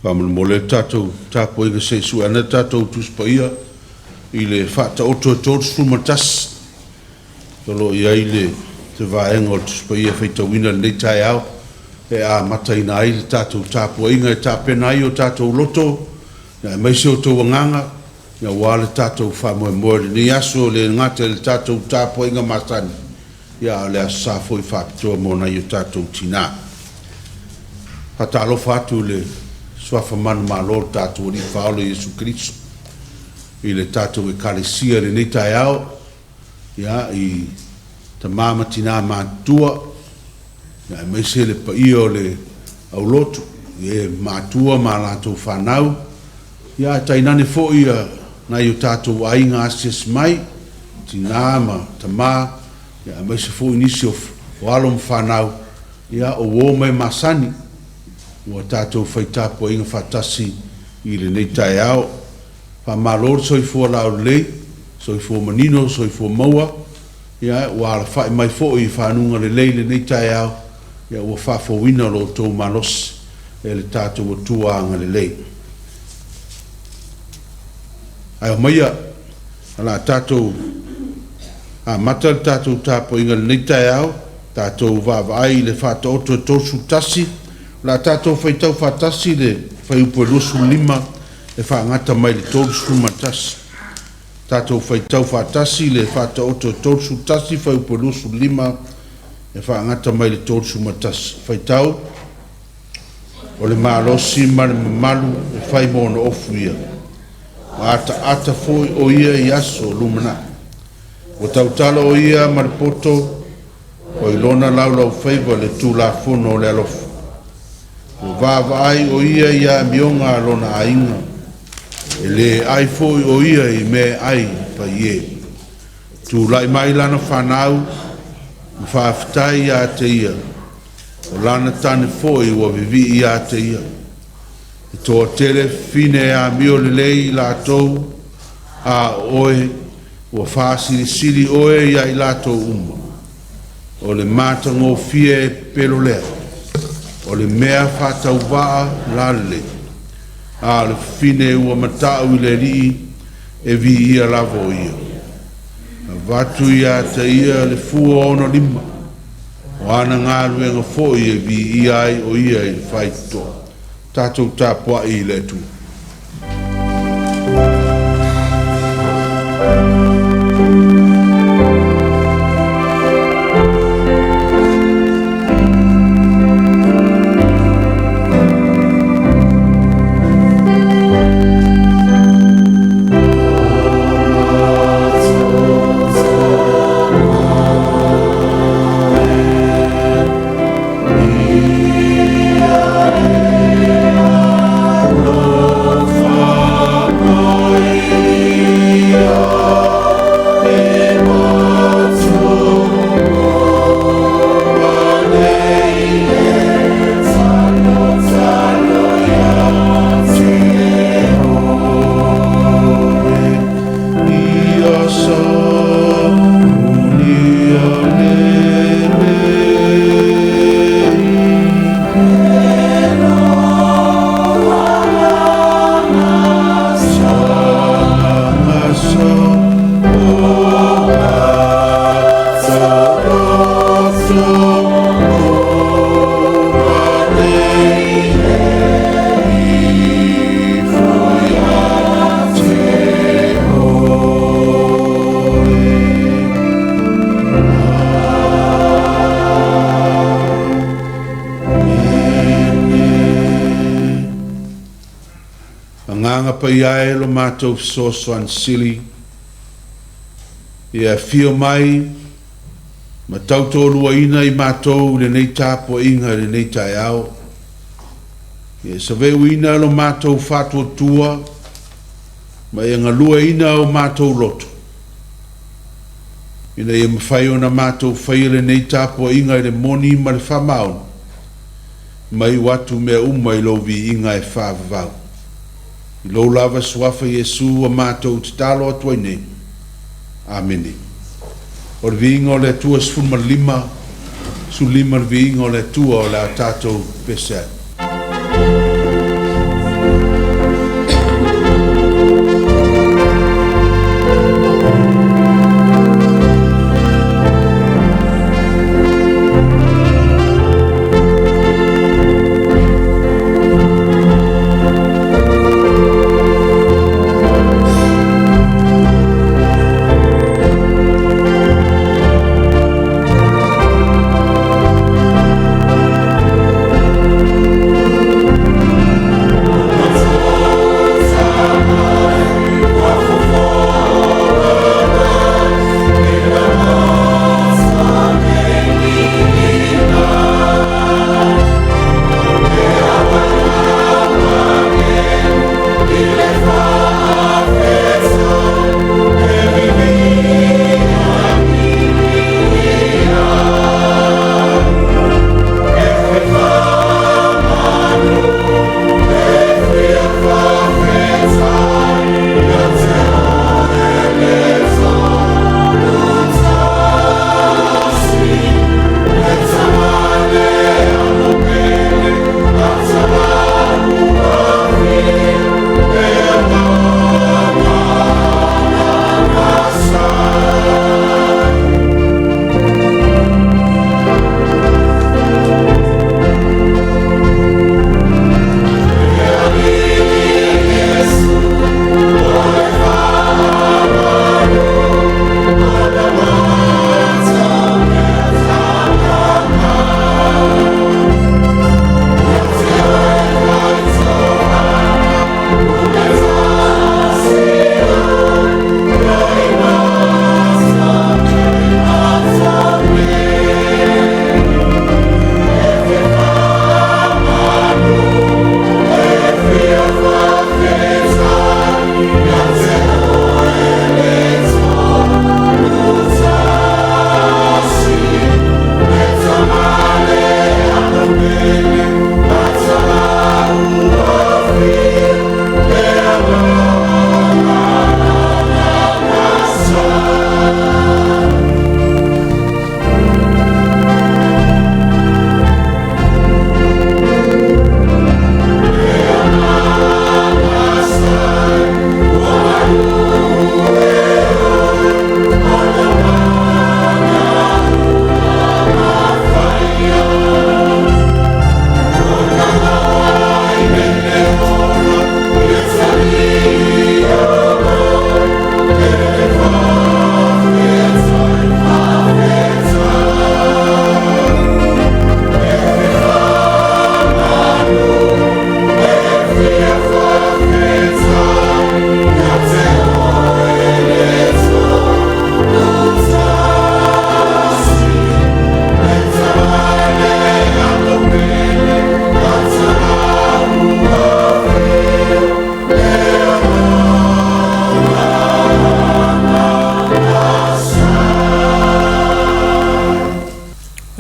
Whamana mo le tātou tāpo inga se su ana tātou tuspaia i le whata oto tōtu sumatasi. Tolo i aile te vaenga o tuspaia whaitawina nei tai au e a mataina ai le tātou tāpo inga e tāpena ai o tātou loto na mai se o tō wanganga na wale tātou whamoe moe ni aso le ngate le tātou tāpo inga matani ia le asafo i whapitoa mo na i o tātou tina. Hatalo whatu le swafa manu malo tātou ni whaolo Jesu Kristo i le tātou e kalesia le nei tai au ia i ta mama tina mātua ia mai se le pa i o le au lotu e mātua mā lātou whanau ia tainane fo ia na i o tātou ainga asias mai tina ma ta mā ia mai se fo inisi o alom whanau ia o wō mai masani ua tātou whaitapo inga whatasi i le nei tai au. Wha malor soifua lau lei, soifua manino, soifua maua, ia ua ala whai mai fo i whanunga le lei le nei tai au, ia ua whafo wina lo tō manos e le tātou o tuanga le lei. Ai o maia, ala tātou, a mata le tātou tāpo inga le nei tai au, tātou wāwai le whata oto tōsu tasi, la tātou whaitau whatasi le whaiupo lusu lima e whaangata mai le tōrusu matasi. Tātou whaitau whatasi le whata oto tōrusu tasi whaiupo lusu lima e whaangata mai le tōrusu matasi. Whaitau o le mālosi mare mamalu e whaimono ofu ia. Ata foi o ia i aso lumana. O tautala o ia maripoto o ilona laulau whaiva le tūlafono o le alofu. O vāwai o ia ia mionga lona ainga. E le ai foi o ia i me ai pa ie. Tu lai mai lana whanau, mwhaafitai ia te ia. O lana tane foi ua vivi ia te ia. E toa tele fine a mio le lei la tou a oe ua whaasiri siri oe ia i la tou uma. O le mātango fie pelo lea. O le mea whatau waa lale, a le fine ua matau i le rii e vi ia lavo ia. A vatu ia te ia le fua ono lima, o ana ngaru e ngafoi e vi ia ai o ia i whaito. Tātou tāpua i le tu. Pa ia lo mātou sosoan sili ia fio mai ma tautolua ina i mātou le nei tāpo inga le nei tai au ia saveu ina lo mātou whatua tua ma ia ngalua ina o mātou loto ina ia mawhai o na mātou whai le nei tāpo inga le moni ma le whamaun mai watu mea umai lo vi inga e whavavau. I lo lava suafa Yesu a mātou te talo atua nei. Amene. O le viinga o le atua sfuma lima, su lima le viinga o le atua o le tātou pesea.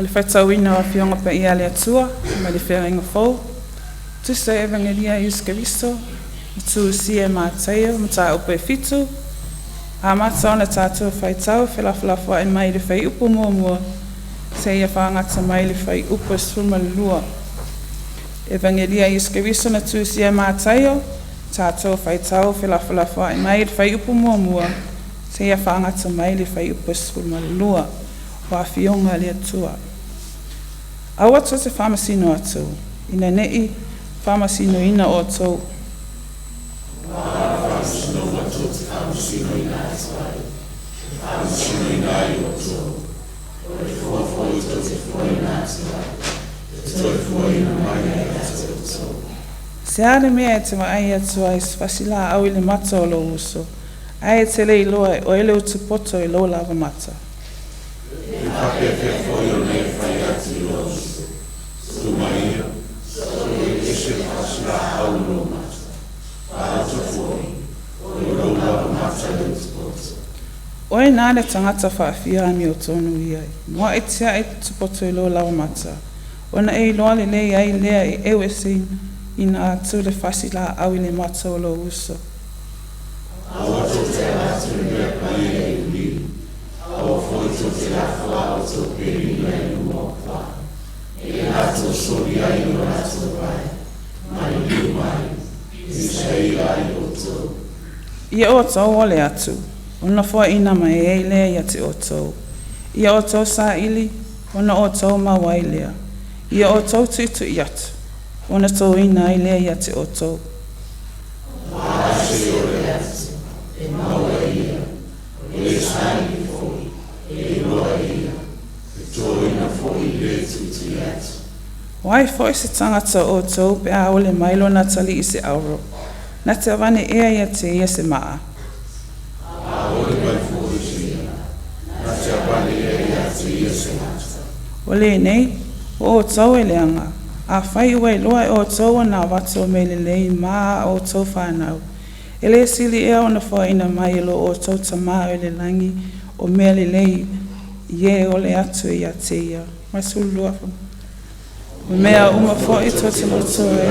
le whaitauina o whionga pa ia le atua, ma le whainga fau. Tusa evangelia Ius Karisto, tu sia mātaio, mata upe fitu. A mata ona tātua whaitau, whelawhilawha e mai le whai upo mua, se ia whaangata mai le whai upo suma lua. Evangelia Ius Karisto na tu sia mātaio, tātua whaitau, whelawhilawha e mai le whai upo mua, se ia whaangata mai le whai upo suma lua. Wa whionga le atua. Aua tō te whamasino atu, ina nei whamasino ina o tō. Whamasino atu te whamasino ina atu, whamasino ina ai o tō. O le fuafoi tō te fuaina atu, te tō fuaina mai ai atu o tō. Se are mea e te mai atu ai swasila au le mata o lo uso, ai te lei loa o ele utu poto i lo lava mata. Hape ke foi o nei fai ati o su maia, so e se pasla au no mata. Para to foi, o lo lava mata le tupoto. Oe nāne tangata whaafia ami o tonu iai. Moa e tia e tupoto i lo lava mata. Ona e loa le lei ai lea e ewe sin ina atu le fasila au i le mata o lo uso. Awa to te atu lea pai e uli. Awa foi to te lafa o to perina i no pa. E ato sori ai no ato pai. Mai liu mai. I sei ai o to. Ia o tau ole atu. Ona fua ina mai e lea ia te o tau. Ia o tau sa ili. Ona o tau ma wailea. Ia o tau tuitu i atu. Ona tau ina i lea ia te o tau. Maase o le atu. E maua ia. O le sani foi. E loa ia, e tōina foi le tuti atu. Wai foi se tangata o tau pe a ole mailo na tali i se auro. Na te awane ea ia te ia se maa. A ole mai foi se ia, na te awane ia te ia se mata. Ole nei, o tau e leanga. A whai ua i loa e o tau na watu o me le lei maa o tau whanau. Ele sili ea ona foi ina mai ilo o tau tamaa o le langi o mea le lei ie o le atu i a te ia. Mai sulu afu. O mea uma fo i tō te loto e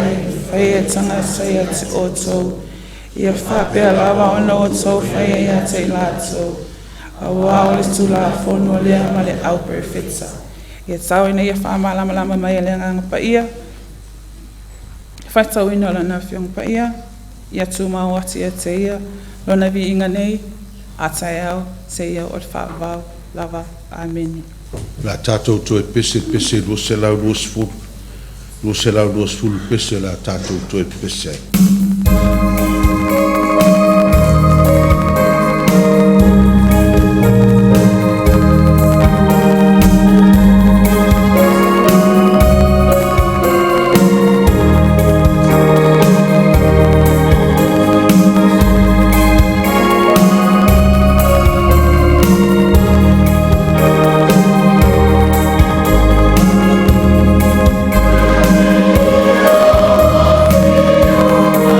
whai e tanga sei a te o tō. Ia whapea lava ona o tō whai e a te lato. A wā o le tula a whonu o lea ma le au perfetsa. Ia tau ina ia whama lama lama mai e lea nganga pa ia. Whai tau ina la na whiong pa ia. Ia tū mau ati a te ia. Lona vi inga nei. Atai au, se ia o le whaavau, lava, amen. La tātou toi pese, lua se lau lua sfuru. Lua se lau lua sfuru pese la tātou toi pese. Oh,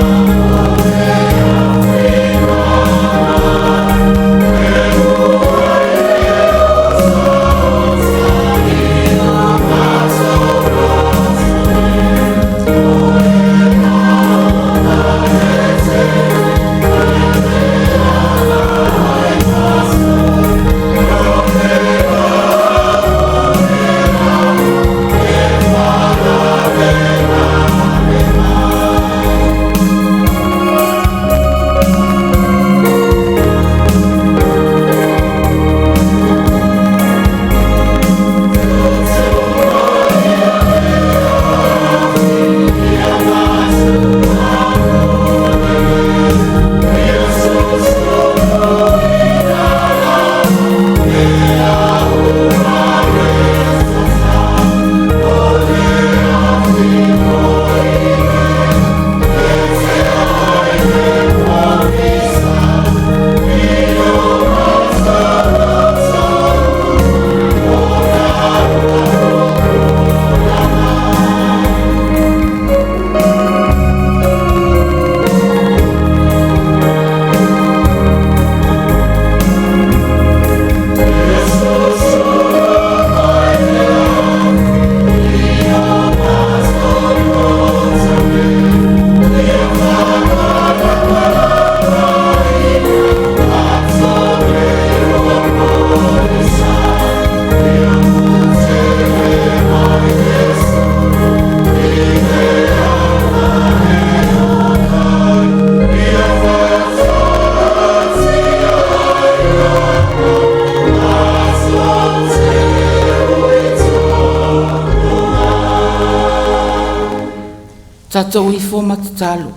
Tatou I fo matatalo.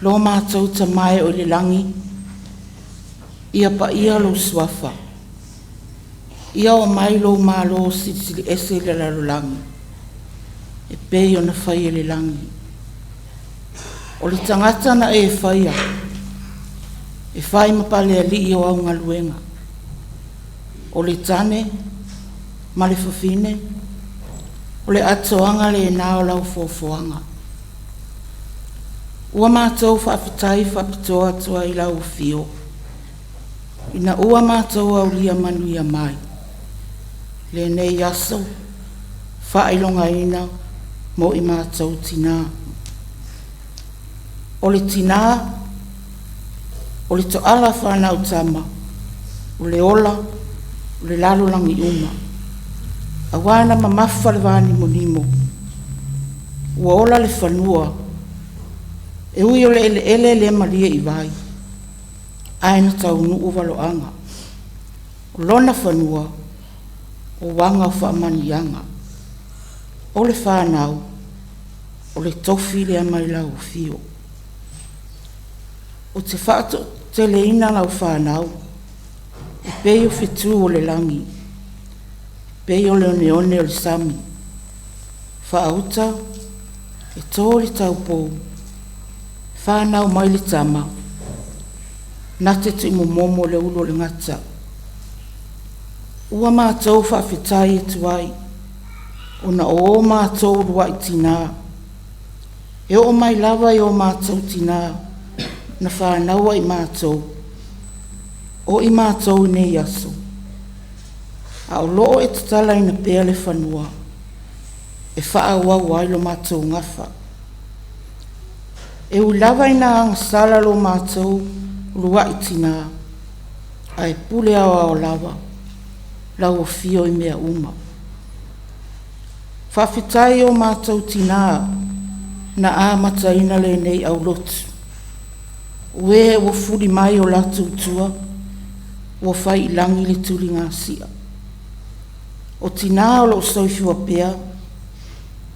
Lo mātou tamae o le langi. Ia pa ia lo swafa. Ia o mai lo malo sili ese le lalo langi. E pei o na whai le langi. O le tangata na e whaia. E whai mapale ali I o au ngaluenga. O le tane, ma le fafine, o le atoanga le nao lau fofoanga. Ua mātou whaafitai whaapitoa atua I lau fio. Ina ua mātou au lia manu ia mai. Le nei aso, whailonga ina mo I mātou tina. O le tina, o le to ala whanau tama, o le ola, o le lalo langi uma. A wana mamafa le vani monimo. Ua ola le whanua, e ui o le ele le maria I vai. Aina tau nuu waloanga. O lona whanua, o wanga o whaamanianga. O le whanau, o le tofi le amailau fio. O te whaato te leina lau whanau, e pei o fitu o le langi, pei o le oneone o le sami, whaauta, e tō le taupou, whanau mai le tama, na te tu imo momo le ulo le ngata. Ua mātou whaafetai e tuai, o na o mātou rua I tina, e o mai lava I o mātou tina, na whanaua I mātou, o I mātou nei aso. A o loo e tatala ina pēa le whanua, e whaau au ailo mātou ngafa. E ulava ina angasala lo mātou, rua I tina, a e pule au lava, lau o fio I mea uma. Whawhitai o mātou tina, na āmata ina le nei au lotu. Ue o furi mai o latu tua, o whai I langi le turi ngā sia. O tina o lo soifua pea,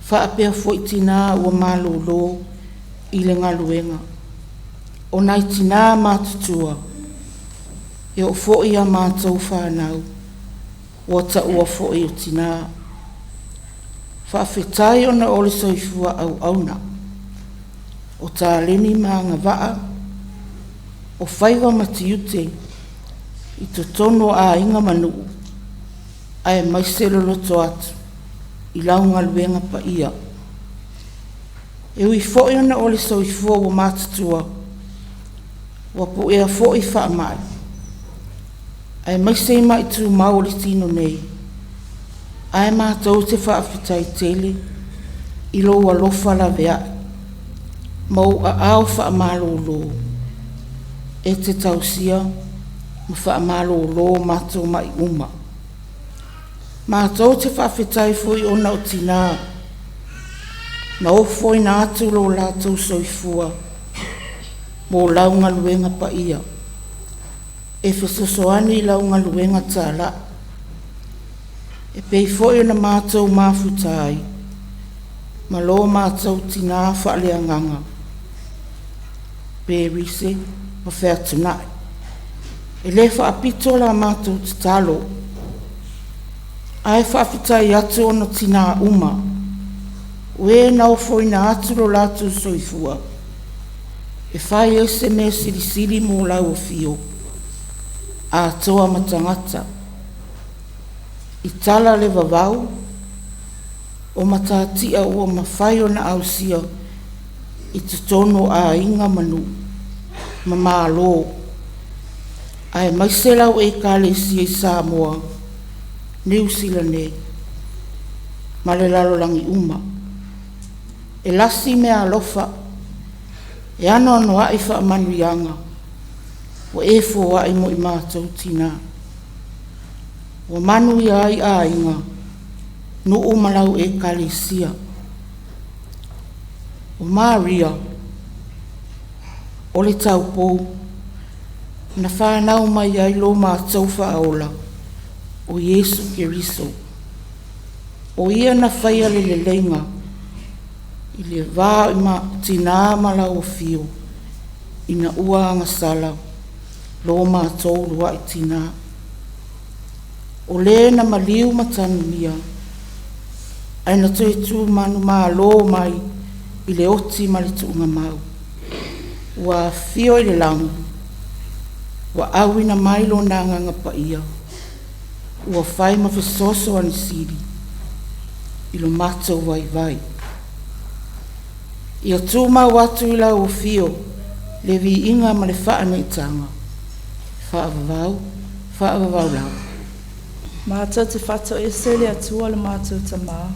wha pea fo I tina o malo lo I le ngaluenga. O nai tina mātutua, e o fo I a mātou whanau, o ta ua fo I o tina. Wha whetai o na o le soifua au auna, o tā leni maanga waa, o whaiwa matiute I to tono a inga manu ai mai selo loto atu I launga luenga pa ia. E ui fōi ona o le soifua o mātutua wa po ea fōi wha mai. Ai mai se mai tu mau le tino nei. Ai mātou te whaafitai tele I lo alofa la vea. Mau a au wha malo lo. E te tausia, ma wha malo lo mātou mai uma. Mātou te whawhetai fui o nau tina. Na o fui nā atu lo lātou soifua. Mō launga luenga pa ia. E whesosoani launga luenga Tala. E pei fui o na mātou mafutai. Ma lo mātou tina whaaleanganga. Pērise. Ma Featuna'i. E le whaapito la mātou te talo. Ai whaafitai atu ono tina uma. Ue nau foina atu lo latu soifua. E whai eseme siri mō lau o fio. A toa matangata. I tala le vavau. O matatia ua mawhai o na ausia. I te tono a inga manu. Mama lo. Ai mai se lau e kale si e Samoa. New Zealand. Ma le lalo langi uma. E lasi mea alofa. E ano ano a iwha manuianga. O e fo a imo I mātou tina. O manui ai a inga. No o malau e kale sia. O Maria. O le taupou, na whanau mai ai lo mātou whaola, o Yesu Keriso. O ia na whaia le leinga, I le vā ima tina mala o fio. Ina ua anga sala. Lo mātou lua I tina. O le na maliu matanu nia. Aina toi tu manu maa lo mai. I le oti ma le tuunga mau. Ua fio I le langu. Ua awina mai lo nanganga pa ia. Ua fai ma fesoso ani siri. I lo mato vai vai. Ia tu ma watu I la o fio. Le vi inga ma le faa na itanga. Faa vavau lau. Mātou te whato e se le atua le mātou ta maa.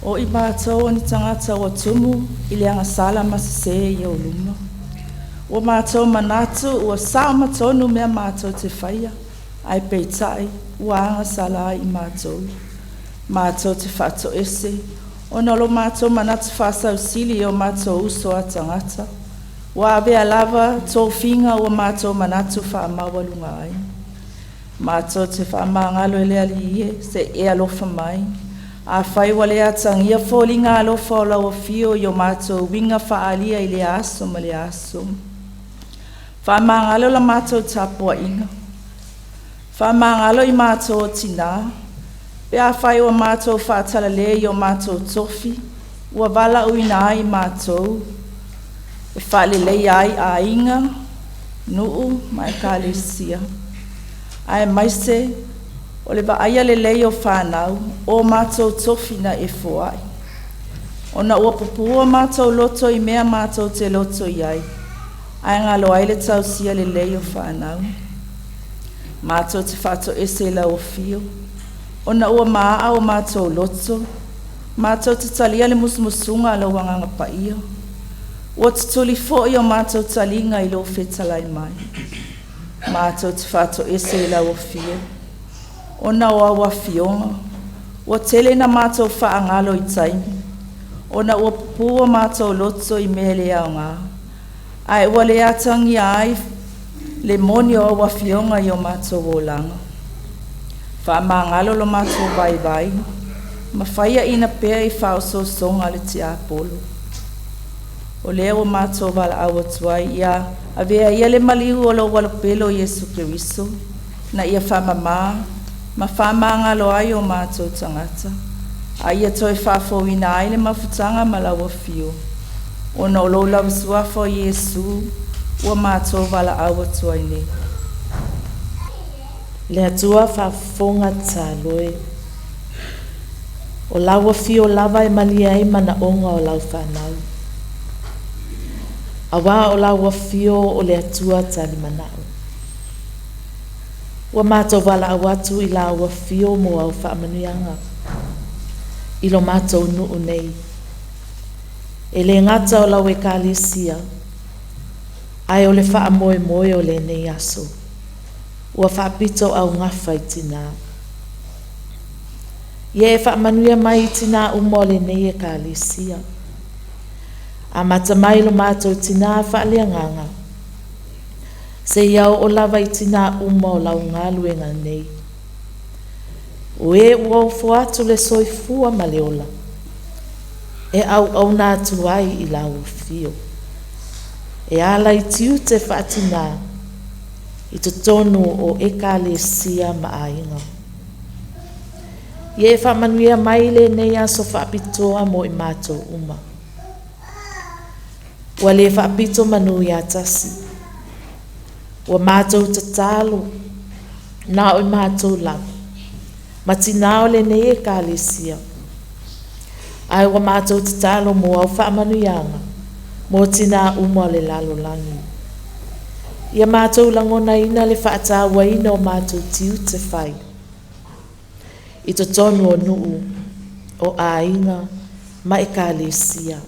O I mātou ani tangata o tumu I le anga sala masase I o luma. O mātou manatu ua sao matonu mea mātou te whaia. Ai peitai ua anga sala I mātou. Mātou te whato ese. O nolo mātou manatu whasau sili o mātou uso a tangata. Ua avea lava tō whinga o mātou manatu whaamawalunga ai. Mātou te whaamangalo e lea li ie se e alofa mai. A whai wale atangia fōlinga alofa o lau fio I o mātou winga whaalia I le aso ma le aso. Whaamangalo la mātou tapua inga. Whaamangalo I mātou o tina. Pe a whai o mātou whaatala le I o mātou tofi. Ua wala uina ai mātou. E whaale lei ai a inga. Nuu mai ka le sia. Ai maise. O le baaya le lei o whanau, o mātou tofi na e foai. O na ua pupua mātou loto I mea mātou te loto I ai. Ai ngalo ai le tausia le lei o whanau. Mātou te whato ese la o fio. O na ua maa o mātou loto. Mātou te talia le musmusunga la wanganga pa ia. O te tuli foi o mātou talinga I lo whetalai mai. Mātou te whato ese la o fio. O na o awa fionga, o tele na mātou whaangalo I taimi, o na o pupua mātou loto I mele au ngā. Ai ua le atangi ai, le moni o awa fionga I o mātou o langa. Whaamangalo lo mātou vai vai, ma whaia ina pēr I whaoso songa le te apolo. O lea o mātou wala awa tuai, ia avea ia le maliu o lo walopelo Yesu Keriso, na ia whamama, ma whamangalo ai o mātou tangata. Ai toi whawhowina ai le mafutanga ma lawa fio. O no lo lawa suafo Yesu, ua mātou wala awa tuai ne. Le atua whawhonga tāloe. O lawa fio lava e mali ai mana onga o lau whanau. Awa o lawa fio o le atua tali manao. Ua mātou wala awatu I la ua fio mo au whaamanuianga. I lo mātou nuu nei. E le ngata o lau e kālesia. Ai o le whaamoe moe o le nei aso. Ua whaapito au ngawha I tina. Ie e whaamanuia mai I tina umo le nei e kālesia. A mata mai lo mātou tina whaalea nganga. Se iau o lava I tina uma o lau ngalu e nganei. O e ua ufo atu le soifua ma le ola. E au nātu ai I lau fio. E ala I tiu te whaatina. I to tonu o e kālesia ma ainga. Ie e whamanuia mai le nei aso whaapitoa mo I mātou uma. Ua le whaapito manu I atasi. Ua mātou tatalo, na o I mātou lau. Matina o le nei e kālesia. Ai ua mātou tatalo mo au whaamanuianga, mo tina uma le lalo lani. Ia mātou langona ina le whaatawa ina o mātou tiu te whai. I to tonu o nuu, o ainga, ma e kālesia.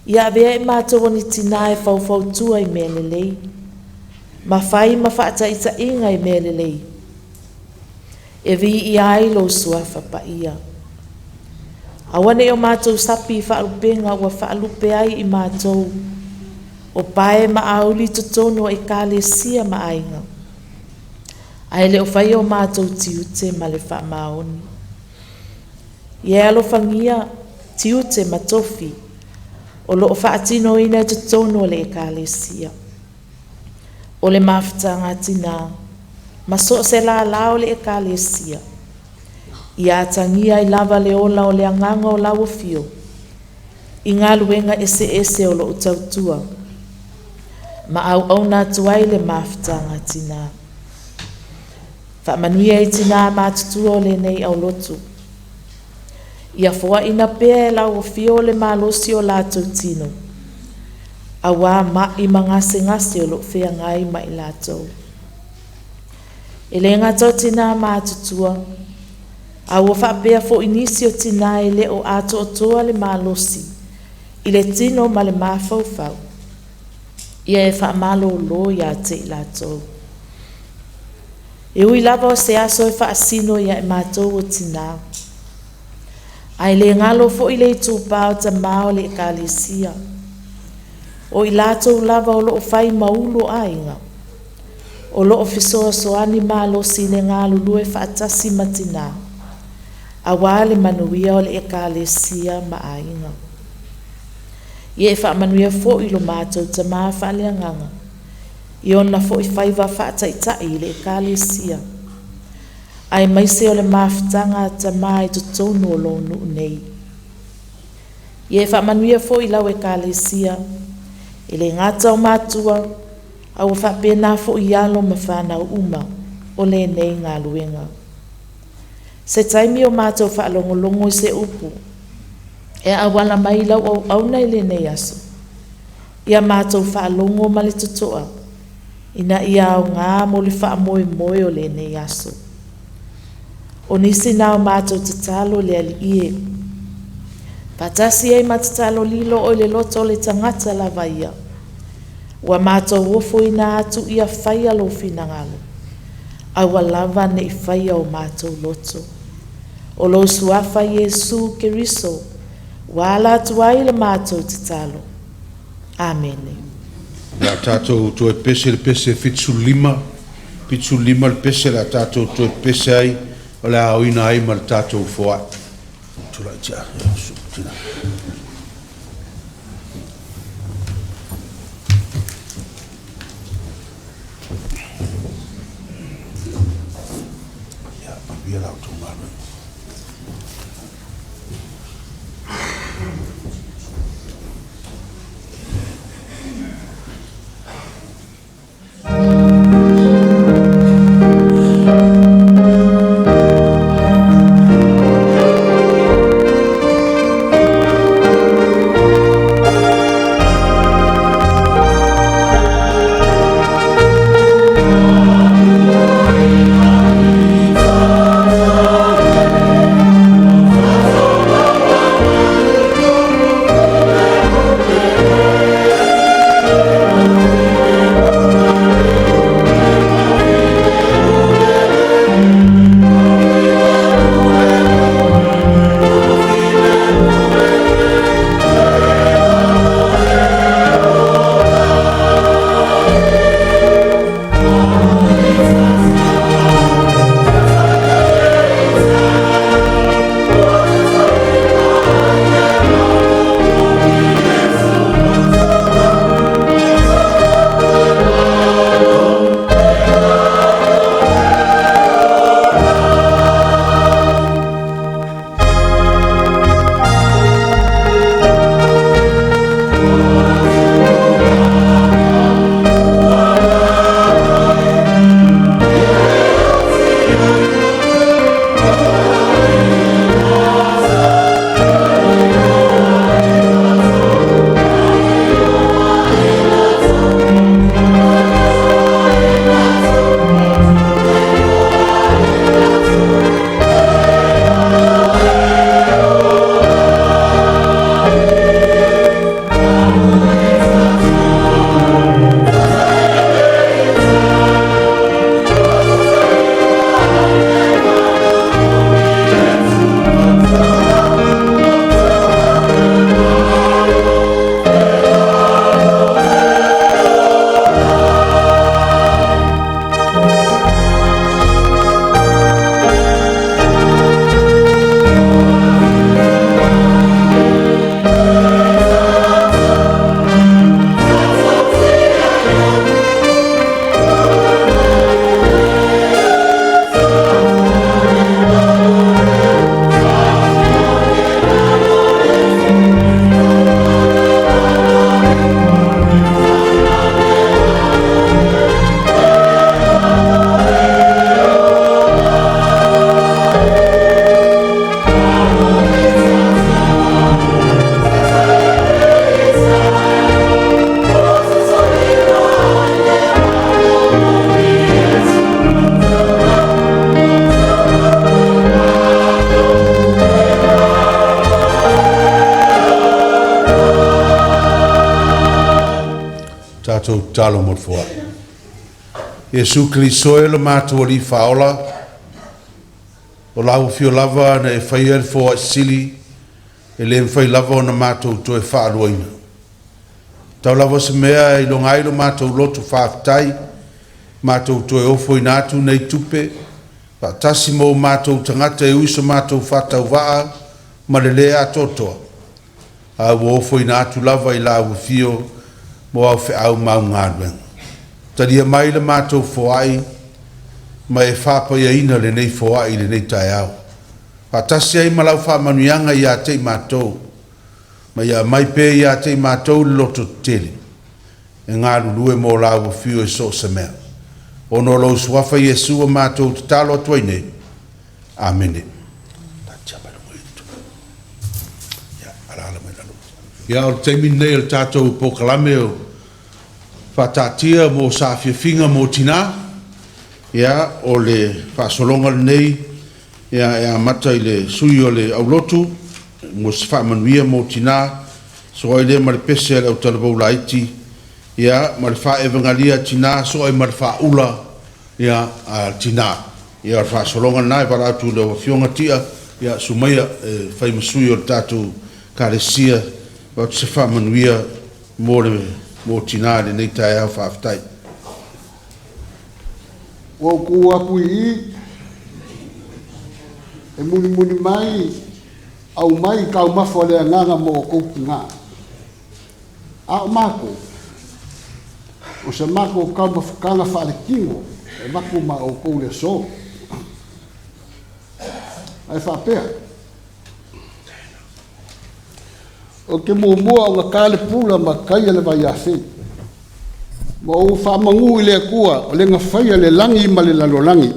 Ia vea e mātou o ni tina e whautua I mea lelei. Ma whai ma whaataita inga I mea lelei. E vi I ai lo suafa pa ia. Awane o mātou sapi whaalupenga ua whaalupe ai I mātou. O pae ma auli totono e kālesia ma ainga. Ai le o whai o mātou tiute ma le whaamaoni. Ie alo whangia tiu te matofi, o loo whaatino ina te tonu o le ekalesia. O le mawhitanga tina, ma so se la lao le ekalesia. Ia tangia I lava le ola o le anganga o lawa fio. I ngā luenga ese o lo utautua. Ma au na tuai le mawhitanga tina. Whaamanuia I tina mātutua o le nei au lotu. Ia fua ina pea e lawa fio le malosi o lātou tino. Awa ma I ngase o lo whea ngai ma I lātou. E le ngatau tina mātutua. Awa whaapea fo inisi o tina e le o ato o toa le malosi. I le tino ma le mawhauwhau. Ia e whaamalo lo ia te I lātou. E ui lava o se aso e whaasino ia e mātou o tina. Ai le ngalo fo I le tūpao ta mao le ekalesia. O I lātou lava o loo whai maulo ainga. O loo fisoa soani malosi le ngalo lue whaatasi matina. Awa le manuia o le ekalesia ma ainga. Ie e whaamanuia fo I lo mātou ta maa whaaleanganga. I ona fo I whaiva whaataitai le ekalesia. Ai maise o le mawhitanga ta maa I tutonu o lo nuu nei. Ie e whaamanuia fo I lau ekalesia. I le ngata o mātua. Au whapena fo I alo ma whanau uma o le nei ngā luenga. Se taimi o mātou whaalongolongo I se upu. E awala mai lau au nei le nei aso. Ia mātou whaalongo ma le tutoa. Ina ia au ngā mo le whaamoe moe o le nei aso. O nisi nao mātou tatalo le ali ie. Patasi ei matatalo lilo o le loto le tangata la vaia. Wa mātou wofo ina atu ia whaia lo finangalo. Awa lava ne I whaia o mātou loto. O lo suafa Yesu Keriso. Wala tuai le mātou tatalo. Amen. La tātou to e pese le pese fitsu lima le pese la tātou to e pese ai o le auina ai ma le tātou foa. Tula tia, tina. Ja, papia lau tō manu. talo mo fo Yesu Kristo e lo mātua li whaola o lau fio lava na e whai e fo sili e le mwhai lava o na mātua to e whaaluaina tau lava se mea i lo ngai lo mātua lotu whaafitai mātua to e ofo i nātu nei tupe tasi mo mātou tangata e uiso mātou whatau waa ma le lea atotoa. A uofo i nātu lava i la uwhio mo au whi au mau ngāruenga. Tadia mai le mātou whoai ma e whāpa ia ina le nei whoai le nei tai au. Tasi ai malau whamanuianga i a tei mātou ma ia mai pē i a tei mātou le loto tele. E ngāru lue mo la uwhio e so se mea. Ono lo suafa Yesu o mātou te talo atuai nei. Amene. Ia o teimi nei o tātou pokalame o whatatia mo sāwhia whinga mo tina. Ia o le whaasolonga nei. Ia e amata i le sui o le aulotu. Mo se whaamanuia mo tina. So ai le mare pese au talabou laiti. Ia mare whaevangalia tina. So ai mare whaula. Ia tina. Ia whaasolonga nai waratu le wafionga tia. Ia sumaya whaimasui o le tātou kāresia. Wat se whaamanuia mo tina le nei tai au whaafitai. O kuapu i e muni mai au mai kau mafo le nganga mo o ngā. A o mako. O se mako kau mafukanga whaale kingo e mako ma o kou le so. Ai whaapea. O ke mua o ngā kāle pula ma kaia le vai a whi. Ma o whaamangu i le kua o le ngā whaia le langi ma le lalolangi.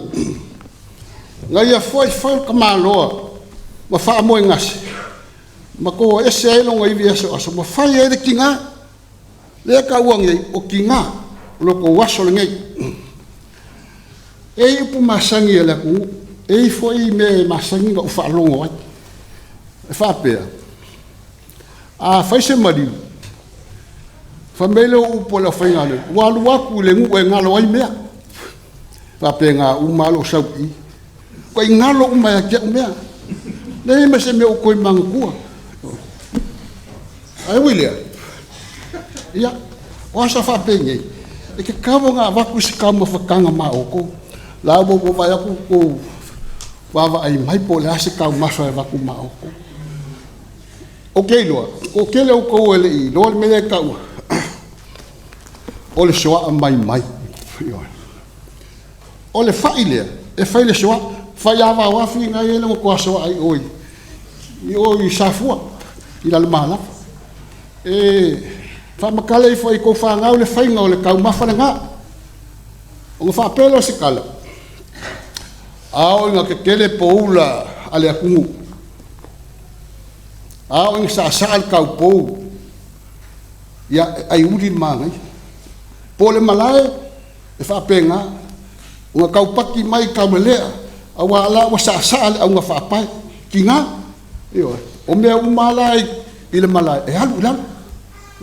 Ngā ia whai ka māloa ma whaamoe ngasi. Ma ko ese ailonga iwi aso aso ma whai e re ki ngā. Le ka uangi o ki ngā o loko waso le ngai. E upu masangi e le ku e i whai me masangi nga u whaalongo ai. E whaapea. A fai se mariu. Famele o upo la fai ngale. Walu waku le ngu e ngalo ai mea. Pape ngā umalo sauki. Ko i ngalo umaya kia umea. Nei me se me o koi mangkua. Ai wilia. Ia. Wasa fape ngei. E ke kawo ngā waku si kama whakanga maa oko. La mo mo vai aku ko. Wawa ai mai po le ase kau maso e waku maa oko. Okay loa, o kele o kou ele i, loa le mele kau. O le soa a mai. O le whai lea, e whai le soa, whai awa wafi ngai ele mo kua soa ai oi. I oi safua, i la le mahala. Whamakale i whai kou whangau le whainga o le kau mawhana ngā. O ngā whapelo se kala. Ao inga ke kele po ula ale akungu. Ao inga sa saal kau pou. Ia ai uri mangai. Po le malae, e whapenga. Unga kau paki mai kau melea. Awa ala wa sa saal au nga whapai. Ki ngā. O mea umalai i le malae. E halu ilang.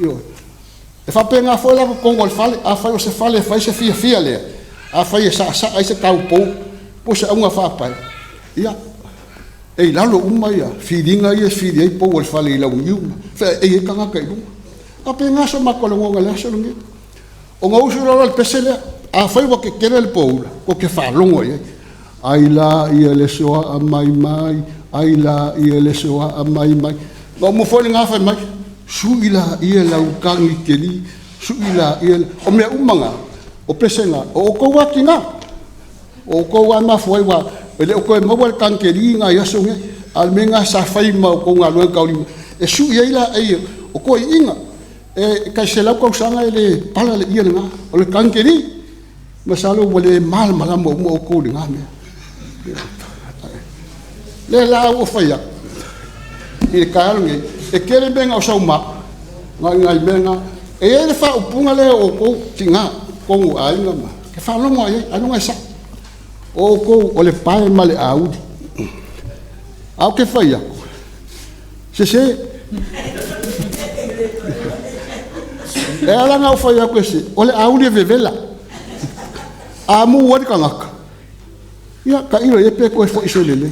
E whapenga fo la ko kongo le fale. A whai o se fale, whai se fia lea. A whai e sa ai se kau pou. Po se au nga whapai. Ia. Ei lalo umai a firinga ia firi ai po wal fale i lau iuma. Fe e kanga kai lunga. A pe ngaso makolo ngonga le aso lunga. O nga usu lalo pesele a fai wa ke kere le poula. Ko ke whalongo ia. Ai la ia le soa a mai. Ai la ia le soa a mai. Nga mo foli nga fai mai. Suila ia lau kangi keri. Suila ia o mea umanga. O pesela. O kowa ki nga. O kowa mafuai wa. Ele o koe mawal kankeri ngā yaso nge, al me ngā sa whai mau ko ngā luan kaurima. E su ia ila e o koe inga, e kai se lau kausanga ele pala le ia ngā, o le kankeri, masalo wale mal malamo o kou le ngā mea. Le la o whaia, i le kai alunge, e kere menga o sau ma, ngā menga, e ele wha upunga le o kou ti ngā, kongu a inga ma, ke wha longa e, alunga e sa. O kou o le pae ma le audi. Au ke whai ako. Se. E ala ngā whai a koe se, ole auli e vevela. A mu wari ka ngaka. Ia, ka iro e pe koe fo iso lele.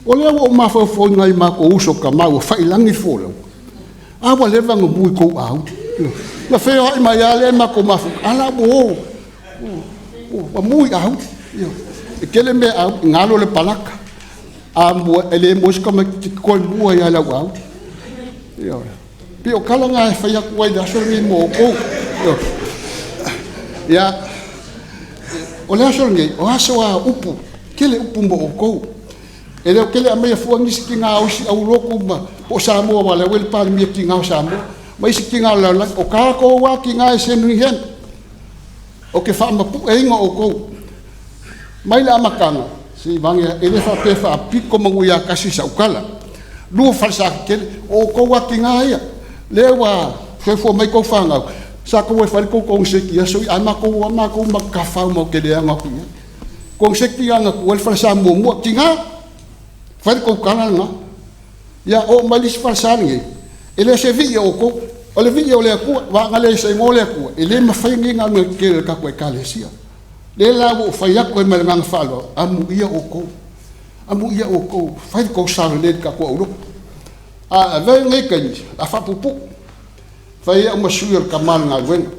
Ole awa o mawhau fo ngai mako uso ka mau, whai langi fo lau. Awa lewa ngā bui kou audi. Na wheo hai mai ale mako mawhau, ala mo o mui audi. E kele me audi, ngalo le palaka. A mua, ele moska me koe mua ia lau audi. Pio kala ngā e whai aku wai aso ni mo kou. Ia, o le aso ngei, o aso a upu, kele upu mo o kou. E leo kele a mea fua ngisi ki ngā osi au roku ma po Samoa wale wele pāle mea ki ngā Samoa. Ma isi ki ngā lau o kāko wā ki ngā e Sandringham. O ke whaamapu e inga o kou. Mai le amakanga, si vangia, e le whapefa a piko mangu ia kasi sa ukala. Lua falsaki kele, o kou wā ki ngā ia. Leo wā, whai fua mai kou whangau. Sa kou e whare kou kong seki aso i amako makawhau mau kele anga kuia. Kong seki anga kua le falsa mua ki ngā. Whare kou kananga. Ia o malisi falsani e. Ele se vi o kou. O le vi o le akua. Wa ngale se ngō le akua. Ele ma whaingi ngā me kere kako e kalesia. Le la o whaiako e mele nganga whalo. Amu ia o kou. Amu ia o kou. Whare kou saro le kako o rupu. A vei ngai kai. A whapupu. Whai au masui o kamala ngā wenga.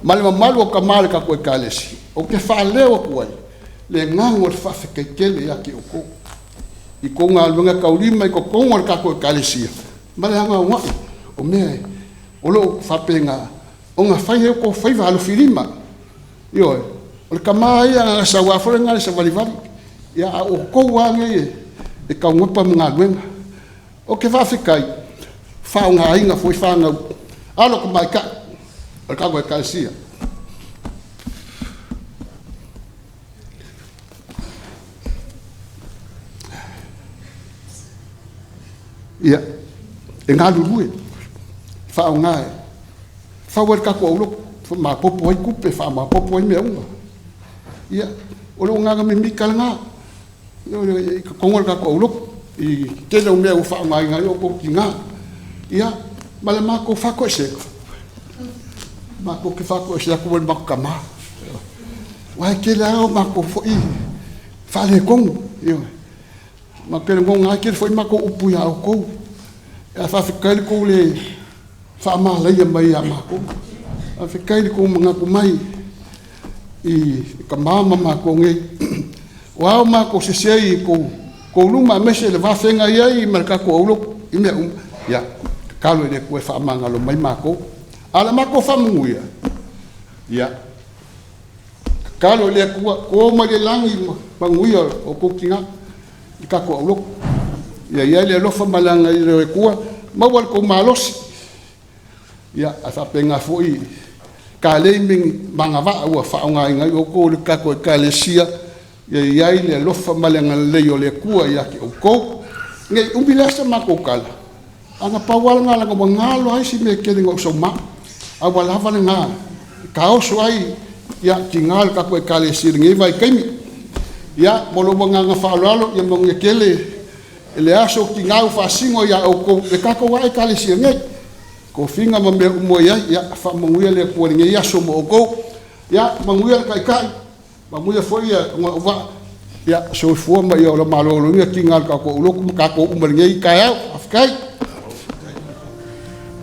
Male malu o kamala kako e kalesi. O ke whaleo kuai. Le ngango le whawhekekele ia ki o kou. I ko ngā lunga kaurima i ko kongo le kako e kalesia. Male hanga o ngai. O mea e. O lo whapenga. O ngā whai heo ko whai whalo whirima. Io e. O le kamaa ia ngā sa wafore ngā le sa waliwari. Ia o kou wange e. E kaungopa mga luenga. O ke whawhekai. Whao ngā inga fwoi whāngau. Alo ko mai ka. O le kako e kalesia. Ia, e ngā lurue, whao ngā e, whao e kako au loko, mā popo ai kupe, wha mā popo ai mea unga. Ia, o loko ngā me mikala ngā, i ka kongo kako au loko, i tēnā u mea u whao ngā i ngā i oko ki ngā. Ia, male mā ko whako e seko. Mā ko ke whako e seko wale mako ka mā. Wai ke lao mā ko fo i, whale kongo. Ia, ma kere ngō ngā kere whai mako upu ia au kou. E a whawhikaile kou le whaamāleia mai a mako. A whawhikaile kou mga ku mai i ka māma mako ngei. O au mako se sei kou luma mese le whawhenga iai i marikako au loko. I mea ia, kalo e koe whaamangalo mai mako. Ala mako whamungu ia. Ia. Kalo e kua, ko mai le langi manguia o kou kinga. I kako au loko. Ia le lofa malanga i reo e kua. Mawal ko malosi. Ia a whapenga fwoi. Ka leiming mga waa ua whaonga inga. O ko le kako e ka le sia. Ia le lofa malanga leo le kua ia ki o kou. Ngai umbilasa mako kala. Anga pawala ngā langa wa ngalo ai si me kere ngau sau ma. A walawa le ngā. Ka oso ai. Ia ki ngā le kako e ka le sia. Ngai vai kaimi. Ia, molo mga ngā whaalalo, ia mga kele, ele aso ki ngau whaasingo ia au kou, le kako wa e kale sia ngai. Ko whinga ma mea umo ia, ia, whamanguia le kua ringa ia so mo o kou. Ia, manguia le kai, manguia fwoi ia, ngā uwa, ia, so fua ma ia o la malolo, ia ki ngā kako uloku, kako umaringa i kai au, afkai.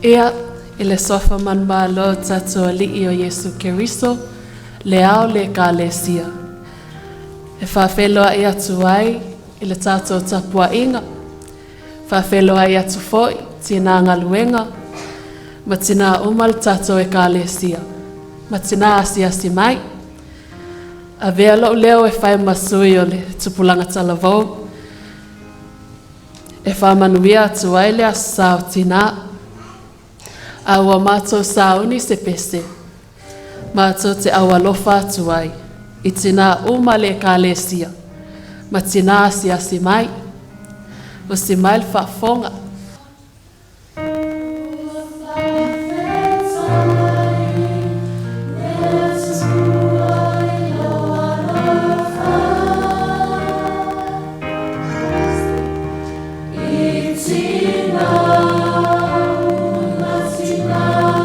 Ia, ele sofa man malo tato li o Yesu Keriso, le au le kale sia. E whawheloa i atu ai, i le tātou tapua inga. Whawheloa i atu foi, tina ngā luenga. Ma tina umal tātou e ka lesia. Ma tina asi mai. A vea lo leo e whai masui o le tupulanga talavou. E whamanuia atu ai le asau tina. A ua mātou sauni se pese. Mātou te awalofa atu ai. I tina umale ka lesia. Ma tina asi mai. O si mai le whaafonga. Tina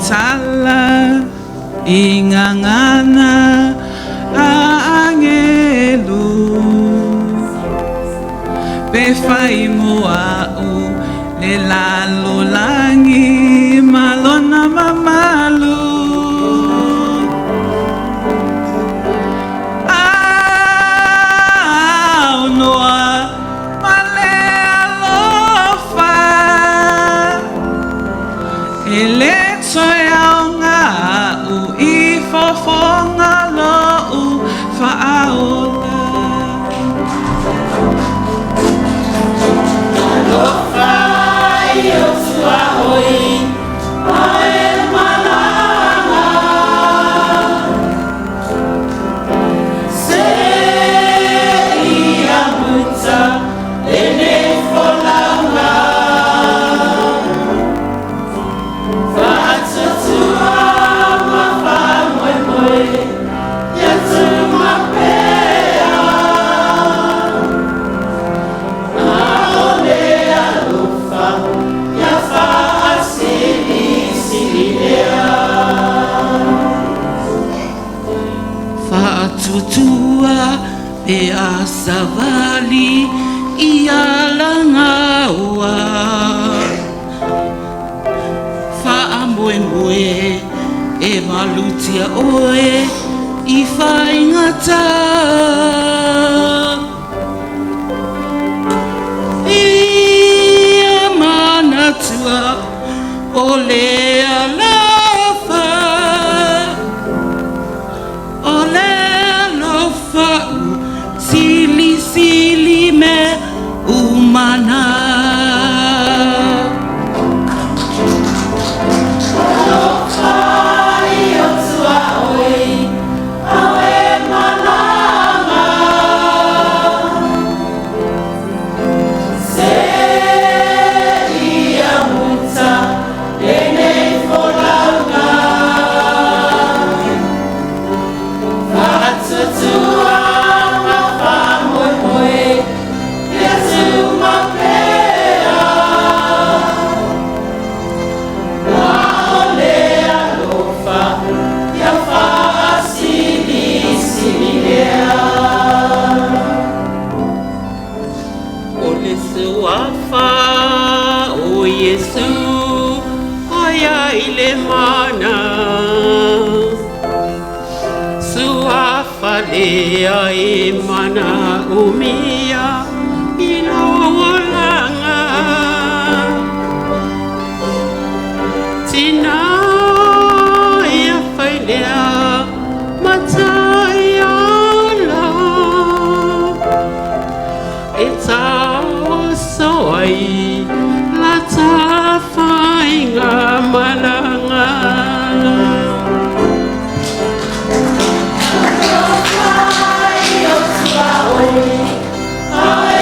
Tala ingangana aangelu befai moau le lalo langi malona mamalu noa male alofa ele soyanga u ifofonga lo u faaola tutua e a savali I alangaua Whaamoe moe e malutia oe I whaingata Ia manatua o le alafa O le alofa sili sili me umana Ea e mana umia I loolanga Tina ia whailea matai ala E tau soai la ta whainga malanga I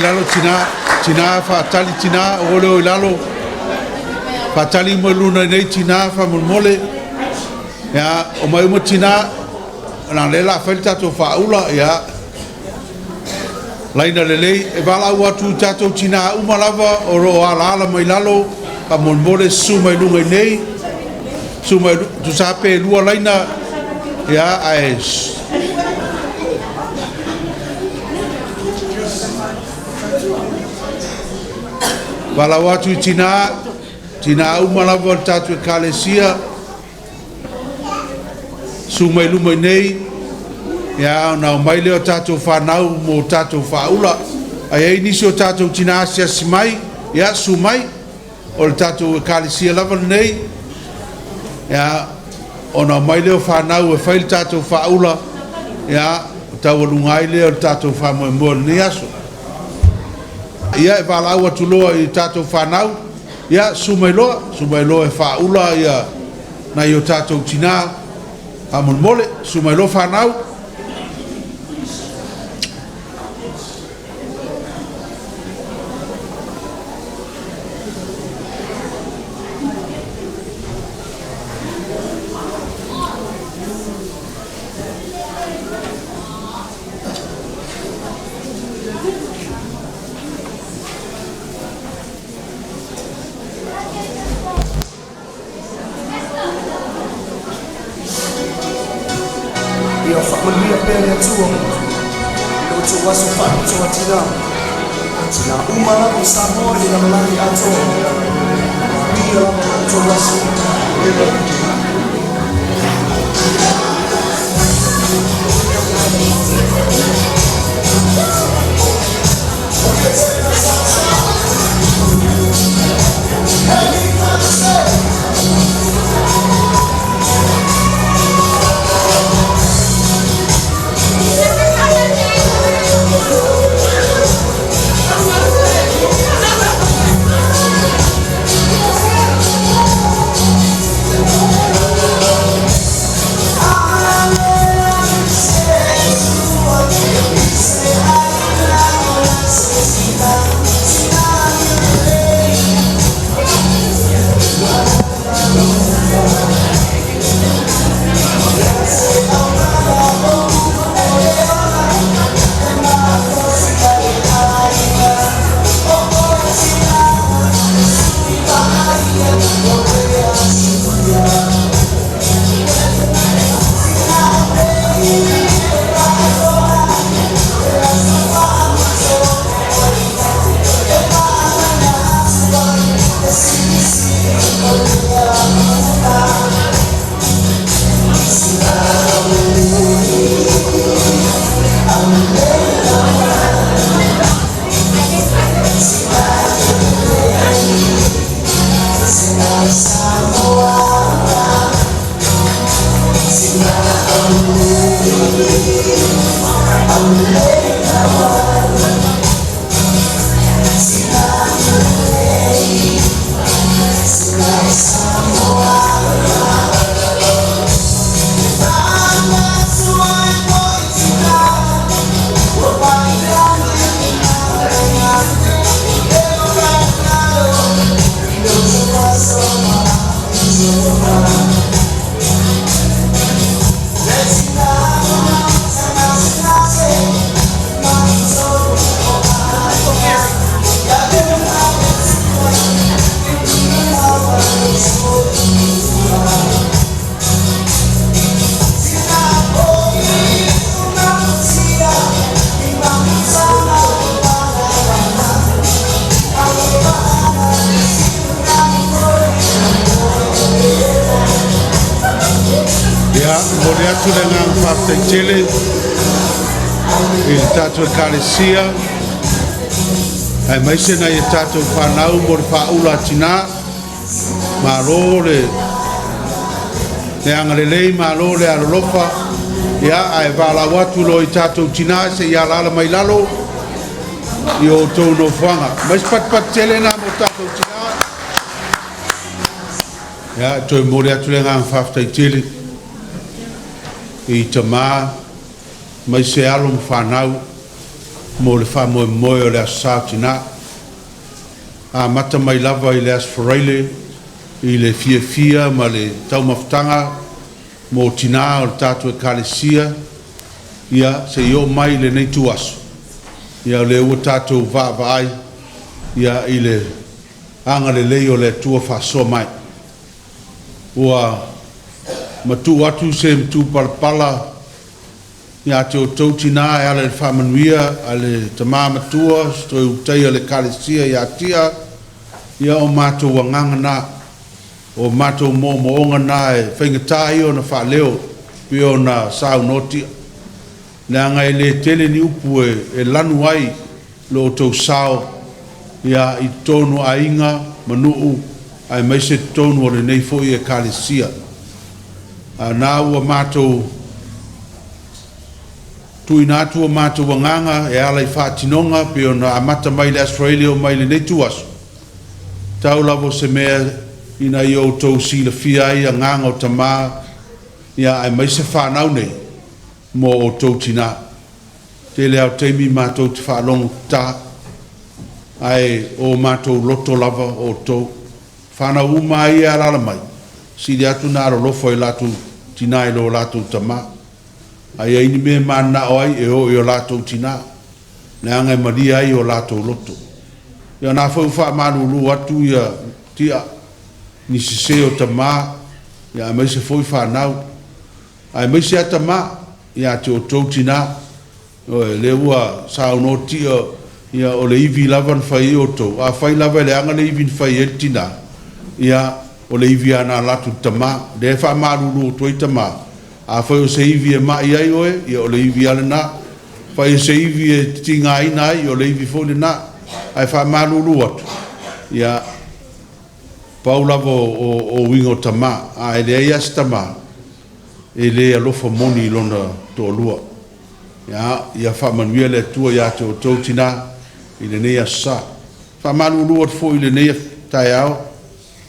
lalo tina whaatali tina o leo lalo whaatali mo luna nei tina whamolmole ia o mai mo tina na lela whaili tatou whaula ia laina lelei e wala ua tu tatou tina umalava o roa ala mai lalo whamolmole sumai lunga nei sumai tu sape lua laina ia ai wala watu tina umalava tatu e kalesia sumai lumai nei ia na mai leo tatu whanau mo tatu whaula ai ei nisi o tatu tina asia simai ia sumai o le tatu e kalesia lava nei ia o na mai leo whanau e whail tatu whaula ia tau alungai leo tatu whamoe ni aso ia e walau atu loa i tātou whanau ia sumai loa e whaula ia na i o tātou tina a mulmole sumai loa whanau Lotu Aso Featuna'i Liuaana o Samoan i Tamalaki ato. Ia Lotu Aso. Taitaiina i tātou e kalesia ai mai sena i tātou whanau mo le whaula tina maro le angarelei maro le alolofa ia ai wala watu lo i tātou tina se ia lala mai lalo i o tau no whanga mai pat tele na mo tātou tina ia toi mori atu le ngang Taitaiina i tama mai se alo whanau mo le wha moe moe o le asātina. A mata mai lava i le asfareile, i le fia ma le taumafutanga, mo tina o le tātua kalesia, ia se io mai le nei tuaso. Ia le ua tātou vaai, ia i le anga le lei o le tua whasoa mai. Ua matu atu se mtu palapala, ia te o tau tina e ale le whamanuia, ale tamā matua, stoi uteia le kalesia ia tia, ia o mātou wanganga nā, o mātou moonga nā e whaingatāhi o na whaleo, pe o na sāu notia. Nā ngai le tele ni upu e lanu ai lo tau sāo, ia i tonu a inga manuu, ai mai se tonu o le nei foi e kalesia. Nā ua mātou tui nātua mātou wanganga e ala i whātinonga pe o na amata mai le Australia o mai le nei tuaso. Tau lavo se mea ina i o tau sila fia i a nganga o tamā ia ai mai se whanau nei mo o tau tina. Te leo teimi mātou te whalongo tā ai o mātou loto lava o tau. Whanau umai i a lala mai. Sidi atu nāro lofo i latu tina i lo latu tamā. Ai aini me mana o ai e o i o latu tina. Neanga i maria i o latu loto. Ia nā whau wha manulu atu ia tia ni se o tamā. Ia mai se whoi whanau. Ai mai se a tamā. Ia te o tau tina. O e le ua sao no tia ia o le iwi lavan whai o tau. A whai lava le anga le iwi whai e tina. Ia o le iwi ana latu tamā. Le wha manulu o toi tamā. A whai o se iwi e mai ai oe. Ia o le iwi ale nā. Whai o se iwi e tinga ina ai. O le iwi fone nā. Ai wha manulu atu. Ia paulava o wingo tamā. A ele ai as tamā. E le alofa moni lona to lua. Ia wha manuia le tua ia te o tau tina. I le nei asa. Wha manulu atu fo i le nei tai au.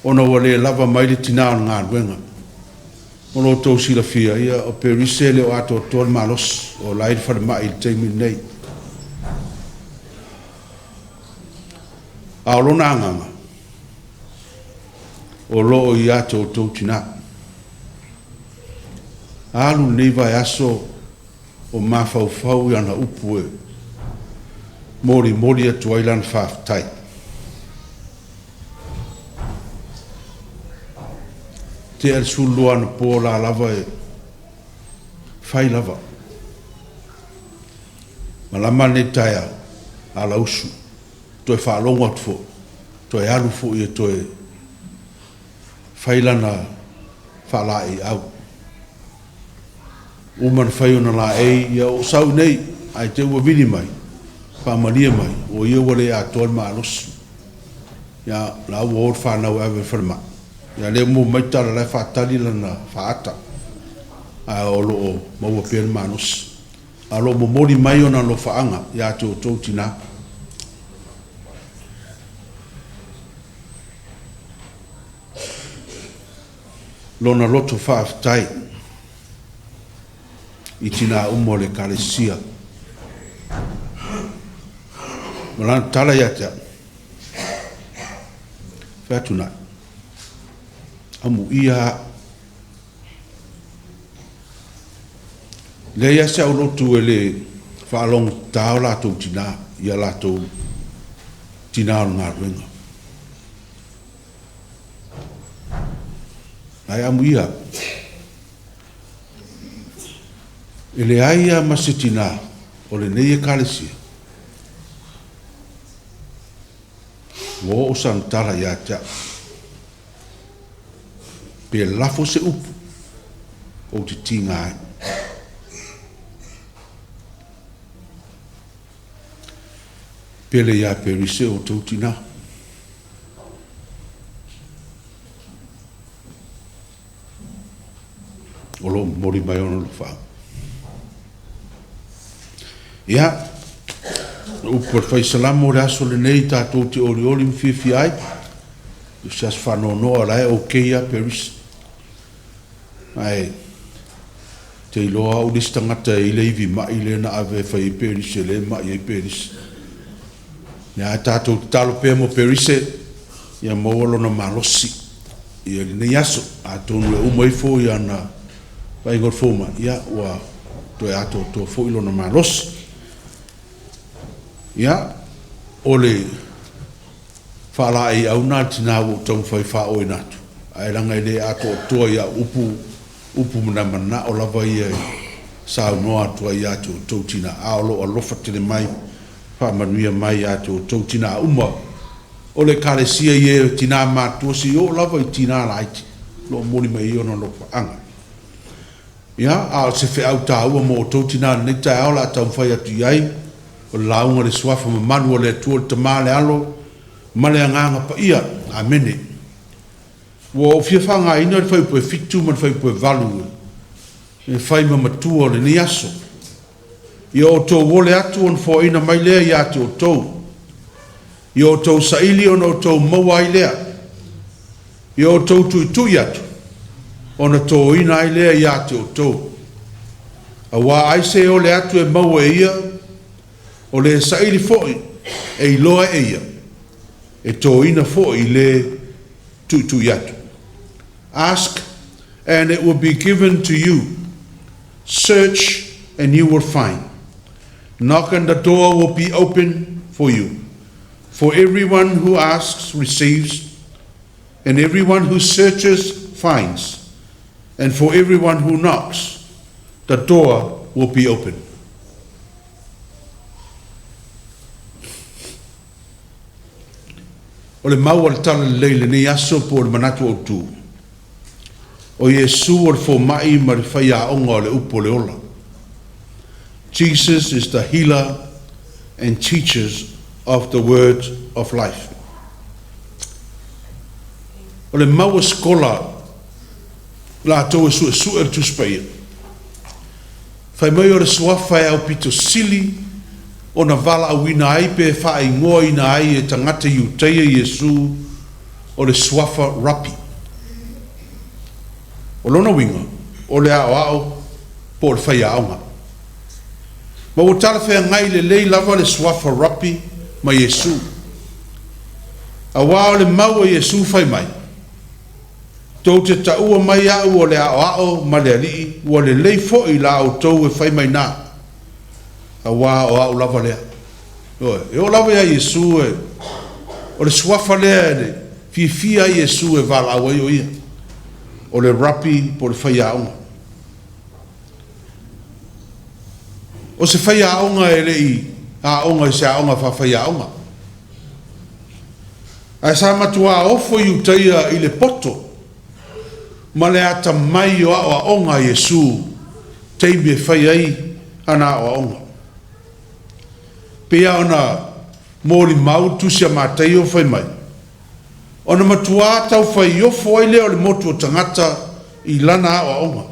Ona wa le lava mai le tina o ngā ruenga. Ono tau sila fia. Ia o perise le o ato o tōn malos. O laid whare mai i teimi nei. A lona anganga o loo i ato o tau tina. Alu nei vai aso o mawhauwhau i ana upu e mori atu ailan whaftai. Te al sulu ana po la lava e whai lava. Malama ne tai au a lausu. Toi whaalongo atu fo, toi alu fo i toi whailana whala i au. Uman whaiona la ia o sau nei, ai te ua vini mai, whamania mai, o ia wale a toan maa losu. Ia la ua or whanau awe whanama. Ia leo mo maitara lai whatari lana whaata. A o lo o maua pēr maa losu. A lo mo mori mai ona lo whaanga, ia te o tau tina. Lona loto whaaftai i tina umo le kalesia. Malana tala ia tea. Featuna'i. Amu ia. Le ia se au lotu e le whaalong tau lato tina. Ia lato tina o ngā ruenga. Ai amu ia. Ele aia masetina o le nei e kalesia. Wo o san tala ia tea. Pe lafo se upu o te tinga ai. Pele ia perise o tautina. O lo mori mai ono lo wha. Ia, upo fai salamo le aso le nei tātou te ori mwhiwhi ai. I sias whanoa noa lai o keia peris. Ai, te iloa o lista ngata i leivi ma i le na ave fai perise le ma i perise. Nea tātou talo pēr mo perise, ia mawalo na malosi. Ia ni aso, a tonu e umai fo ia na vai ngor foma, ia ua toe ato to fo ilo na malosi. Ia, ole whala ai au nā tina o tau whai wha oi nātu. Ai ranga i le ato toa ia upu mana mana o lava ia sa noa tua ia to tau tina aolo alofa tene mai wha manuia mai ia to tau tina uma o le karesia ia tina mātua si o lava i tina laiti lo moni mai i ono lo anga ia a se fe au ta ua mo tau tina nei tai aola a tau whai atu iai o launga le swafa ma manu o le atua le tamale alo male anganga pa ia amene wo fia fanga ina fai po fitu man fai po valu e fai ma matua le ni aso yo to wole atu on fo ina mai le ya to yo to saili on to mawai le yo to tu yatu on to ina le ya to awa ai se o le atu e mawe ia o le saili fo e loa e ia e to ina fo i le tu yatu. Ask and it will be given to you. Search and you will find. Knock and the door will be open for you. For everyone who asks receives, and everyone who searches finds, and for everyone who knocks the door will be open. O le mau al tala leile ni aso po le manatu o tu. O Yesu o le fo mai ma le whai a onga o le upo le ola. Jesus is the healer and teachers of the word of life. O le mau skola la tau e su e tu spaia. Whai mai o le suafa e au pito sili o na vala au ina ai pe wha ingoa ina ai e tangata iuteia Yesu o le suafa rapi. O lona winga, o le ao po le whai aonga. Ma o tala whea ngai le lei lava le suafa rapi ma Yesu. A wao le mau a Yesu whai mai. Tau te taua mai au o le ao ma le alii, o le lei fo i la au tau e whai mai nā. A wā o au lava lea. E o lava ia Yesu e, o le suafa lea le fia Yesu e vala au ai o ia. O le rapi po le whai aonga. O se whai aonga e lei, aonga e se aonga wha whai aonga. A sa matua ofo i utaia i le poto, ma le ata mai o a aonga Yesu, teimi e whai ai ana o aonga. Pea ona mōli mau tusia mātai o whai mai. Ona matua tau whai ofo ai leo le motu o tangata i lana o aonga.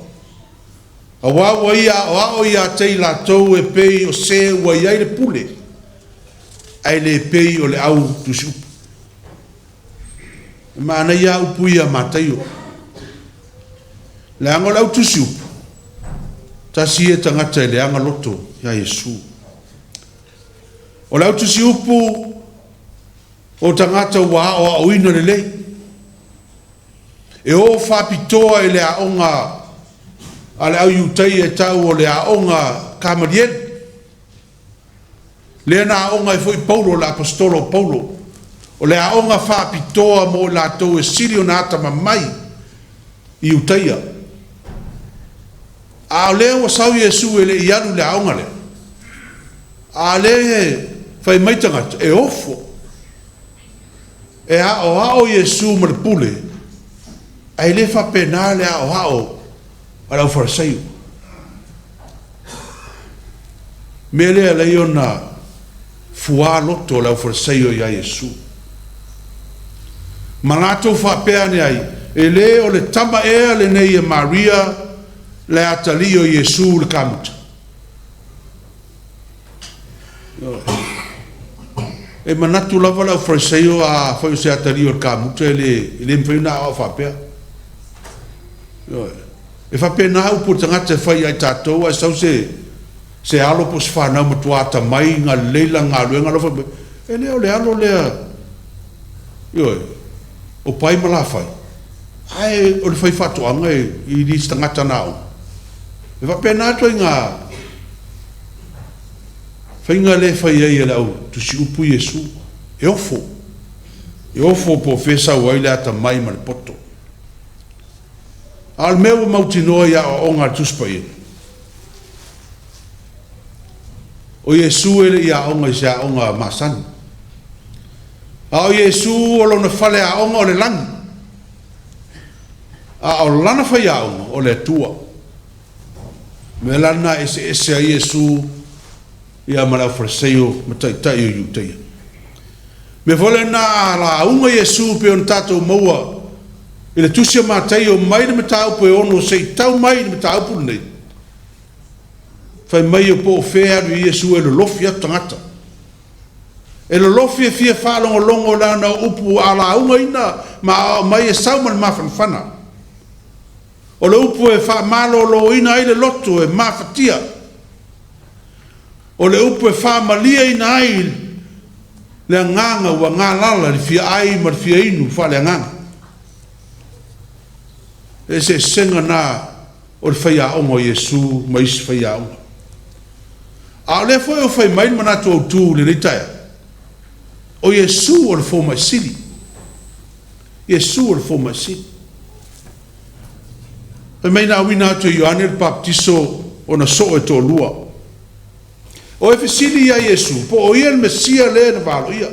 A wawa ia o ao ia tei la tau e pei o se ua iai le pule. Ai le pei o le au tusi upu. Ma ana ia upu ia mātai o. Le anga le au tusi upu. Tasi e tangata e le anga loto ia Yesu. O lau tusi upu o tangata wa o a uino le lei. E o whapitoa e le aonga a le au iutai e tau o le aonga kamarien. Le na aonga e foi Paulo, le apostolo Paulo. O le aonga whapitoa mo la tau e sirio na ata mamai iutaia. A leo o sau Yesu e le ianu le aonga le. A le fai mai tangata, e ofo. E ao Yesu ma le pule, ai le fa pena le ao a lau farisaio. Me le alai ona fua loto lau farisaio ia Yesu. Malato fa peane ai, e le o le tama ea le nei e Maria le atalio Yesu le kamuta. E manatu lava lau farisaio a fai se atalio le kamuta e le mwhina o whapea. E whapena upo tangata whai ai tātou, ai sau se alo po se whanau matuata mai, ngā leila, ngā luenga, lofa, e leo le alo lea, ioi, o pai mala whai. Ai, o le whai whatuanga i ris tangata nao. E whapena atu i ngā, whainga le whai ai e lau, tu si upu Yesu, e ofo. E ofo po whesa wai le ata mai ma le poto. Al meu mautinoa ia o ngā tuspai. O Yesu ele ia onga isa onga masani. A o Yesu o lona whale a onga o le langi. A o lana whai a onga o le tua. Me lana ese a Yesu ia marau whareseo ma Taitai o Iuteia. Me vole na la unga Yesu pe on tatou maua i le tusia mātai o mai na matau pe ono sei tau mai na matau pulu nei. Whai mai o po whea ru Yesu e lo lofi atu tangata. E lo lofi e fia whalongo longo la na upu a la unga ina ma mai e sauman mawhanwhana. O le upu e wha malo lo ina i le loto e mawhatia. O le upu e wha malia ina ai le nganga wa ngā lala li fia ai ma fia inu wha le nganga. E se senga na o le whai a ongo Yesu ma isi whai a ongo. A le fwoi o whai main manatu au tū le ritaia. O Yesu o le fo mai sili. Yesu o le fo mai sili. E mai na wina atu Ioane le baptiso o na so e tō lua. O e fesili ia Yesu, po o ia le Mesia le na valo ia.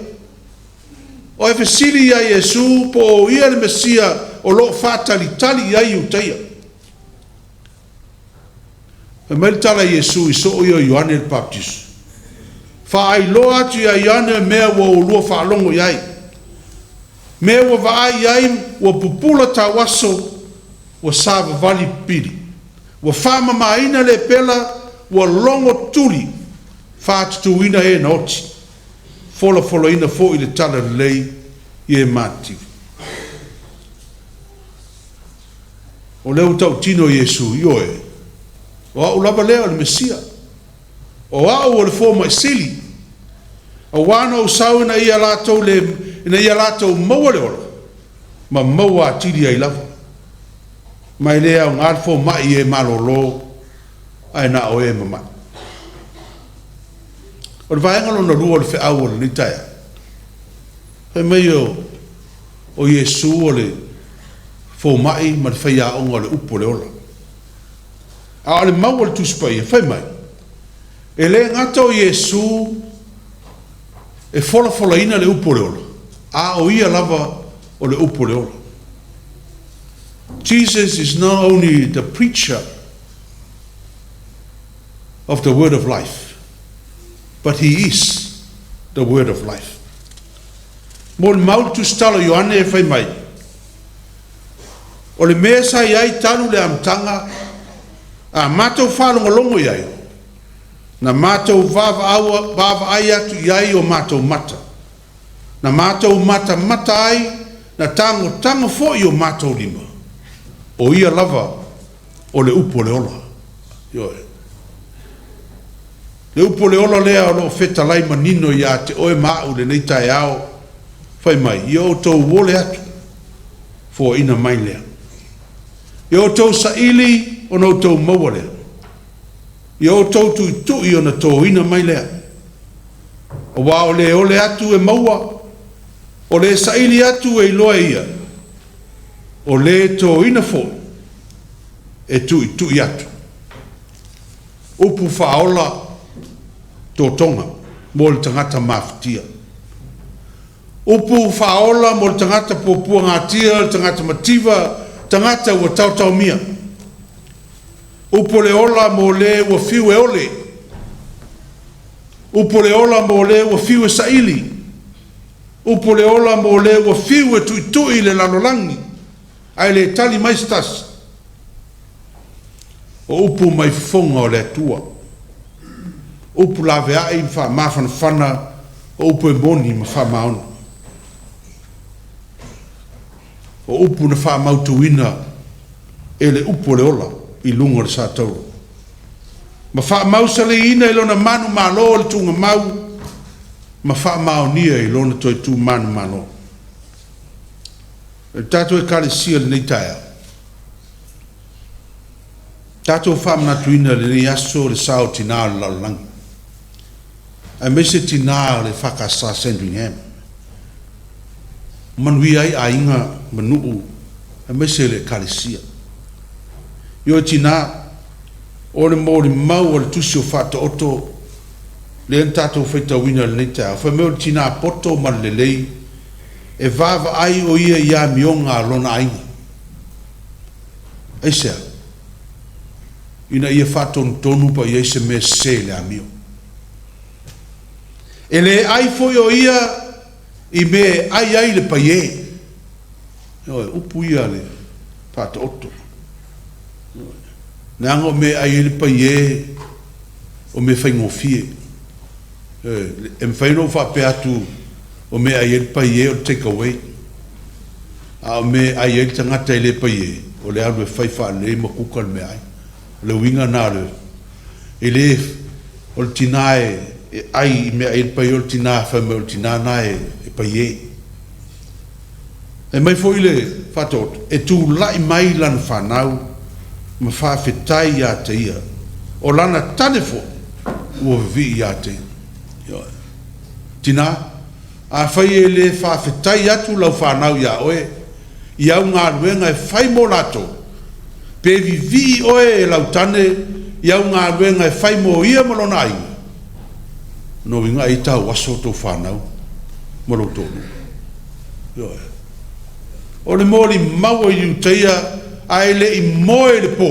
O e fesili ia Yesu, po o ia le Mesia o lo whātali ia Iuteia. E mai tala Yesu i so ia Ioane le baptiso. Whaai loa atu ia Ioane mea wa o lua whaalongo iai. Mea wa vaai iai wa pupula ta waso wa sāva vali pili. Wa whama maina le pela wa longo tuli. Whātutu ina e na oti. Fola ina fo i le tala lei i e māti. O leo tau tino Yesu i oe. O au lava leo le Mesia. O au o le fo mai sili. O wana o sau ina ia lātou le, ina ia lātou maua le ora. Ma maua atiri ai lava. Mai lea o ngār fo mai e malolo. Ai na o e mamai. O le vaenga lona lua le whaau o le nitaia. Hei mei o Yesu o le fo mai ma le whaia onga le upo le ola. A o le mau o le tuspai e whai mai. E le ngata o Yesu e fola ina le upo le ola. A o ia lava o le upo le ola. Jesus is not only the preacher of the word of life, but he is the word of life. Mo le mautu stalo Ioane e whai mai. O le mea sa iai tanu le amtanga a mātou whalonga longo iai. Na mātou vava ai atu iai o mātou mata. Na mātou mata ai na tango fo i o mātou lima. O ia lava o le upo le ola. Ioe. Le upo le ola lea o lo feta lai manino ia te oe mau le neita e ao. Whai mai, ia o tau wole atu. Fo ina mai lea. Ia o tau saili o no tau maua lea. Ia o tau tui o na tau ina mai lea. O wa o le ole atu e maua. O le saili atu e iloa ia. O le tau ina fo. E tui atu. Upu whaola tō tonga, mo le tangata mawhitia. Upu whaola mo le tangata pōpua ngātia, le tangata mativa, tangata ua tautau mia. Upu le ola mo le ua fiu e ole. Upu le ola mo le ua fiu e saili. Upu le ola mo le ua fiu e tui le lalolangi. Ai le tali maistas. O upu mai fonga o le tua. Upu la vea i mwha mawhanawhana o upu e moni ma wha maona. O upu na wha mautuina e le upu le ola i lunga o le sa tau. Ma wha mau sale ina i lona manu malo le tunga mau, ma wha maonia i lona toi tu manu malo. E tātou e kare sia le nei taia. Tātou wha manatuina le nei aso le sao tina le laulangi. A mese tina le whakasa Sandringham. Manui ai a inga manuu, a mese le kare sia. Yo tina, o le mōri mau o le tusi o whata oto, le an tātou whaita wina le nei taia. Wha meo le tina poto man le lei, e vava ai o ia ia mionga lona ainga. Eisea, ina ia whaton tonu pa ia se me se le amio. E le ai foi o ia i me ai le paie. Upu ia le whata oto. Nanga me ai le paie o me whaingofie. E mwhaino whape atu o me ai le paie o take away. A o me ai le tangata le paie o le alu e whaifa le makuka le me ai. Le winga nā le. E le o le tinae e ai me ai le paie o le tina whame o le tina na e paie. E mai fo ile whatot. E tu lai mai lan whanau ma whawhetai ia te ia. O lana tanefo ua vi ia te. Tina, a whai e le whawhetai atu lau whanau ia oe. Iau ngā ruenga e whai mo lato. Pe vi oe e lau tane, iau ngā ruenga e whai mo ia malona ai. No inga i tau aso tō whanau. Molo tōnu. O le mōri maua i uteia, ai le i moe le pō,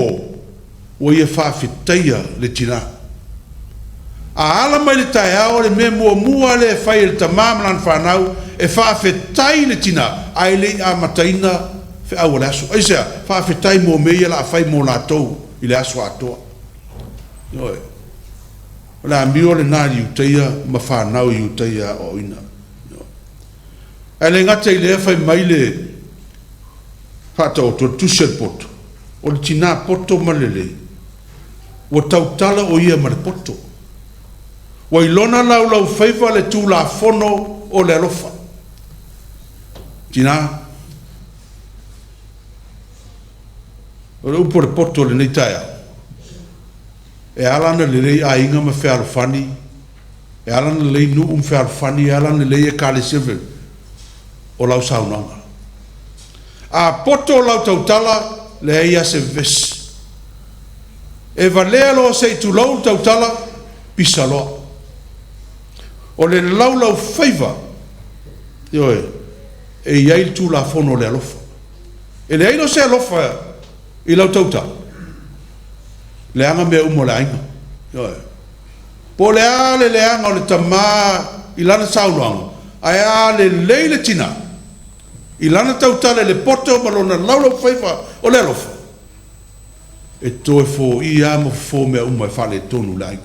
o ia whawhitaia le tina. A ala mai le tae ao le me mua le whai le tamamalan whanau, e whawhitai le tina, ai le a mataina whi au le aso. Aisea, whawhitai mō meia la whai mō la tau i le aso atoa. O le amio le nā i uteia, ma whanau i uteia o ina. E le ngata i le whai mai le Fata o to tusher poto. O le tina poto malele. O tau tala o ia mare poto. O ilona lau whaiva le tū la fono o le alofa. Tina. O le upo le poto le neitaia. E alana le lei a inga ma whea alofani. E alana le lei nu whea alofani. E alana le lei e kale seven. O lau saunanga. A poto lau tautala le ia se ves. E valea lo se tu lau tautala pisa loa. O le lau whaiva. E iai tu la fono le alofa. E le aino se alofa i lau tautala. Le anga mea umo le ainga. Po le anga o le tama i lana saunoanga. Ai a le leile tina. I lana tautale le poto malona laulau whaifa o le alofa. E toe fo i ama fo mea umai whale tonu lai.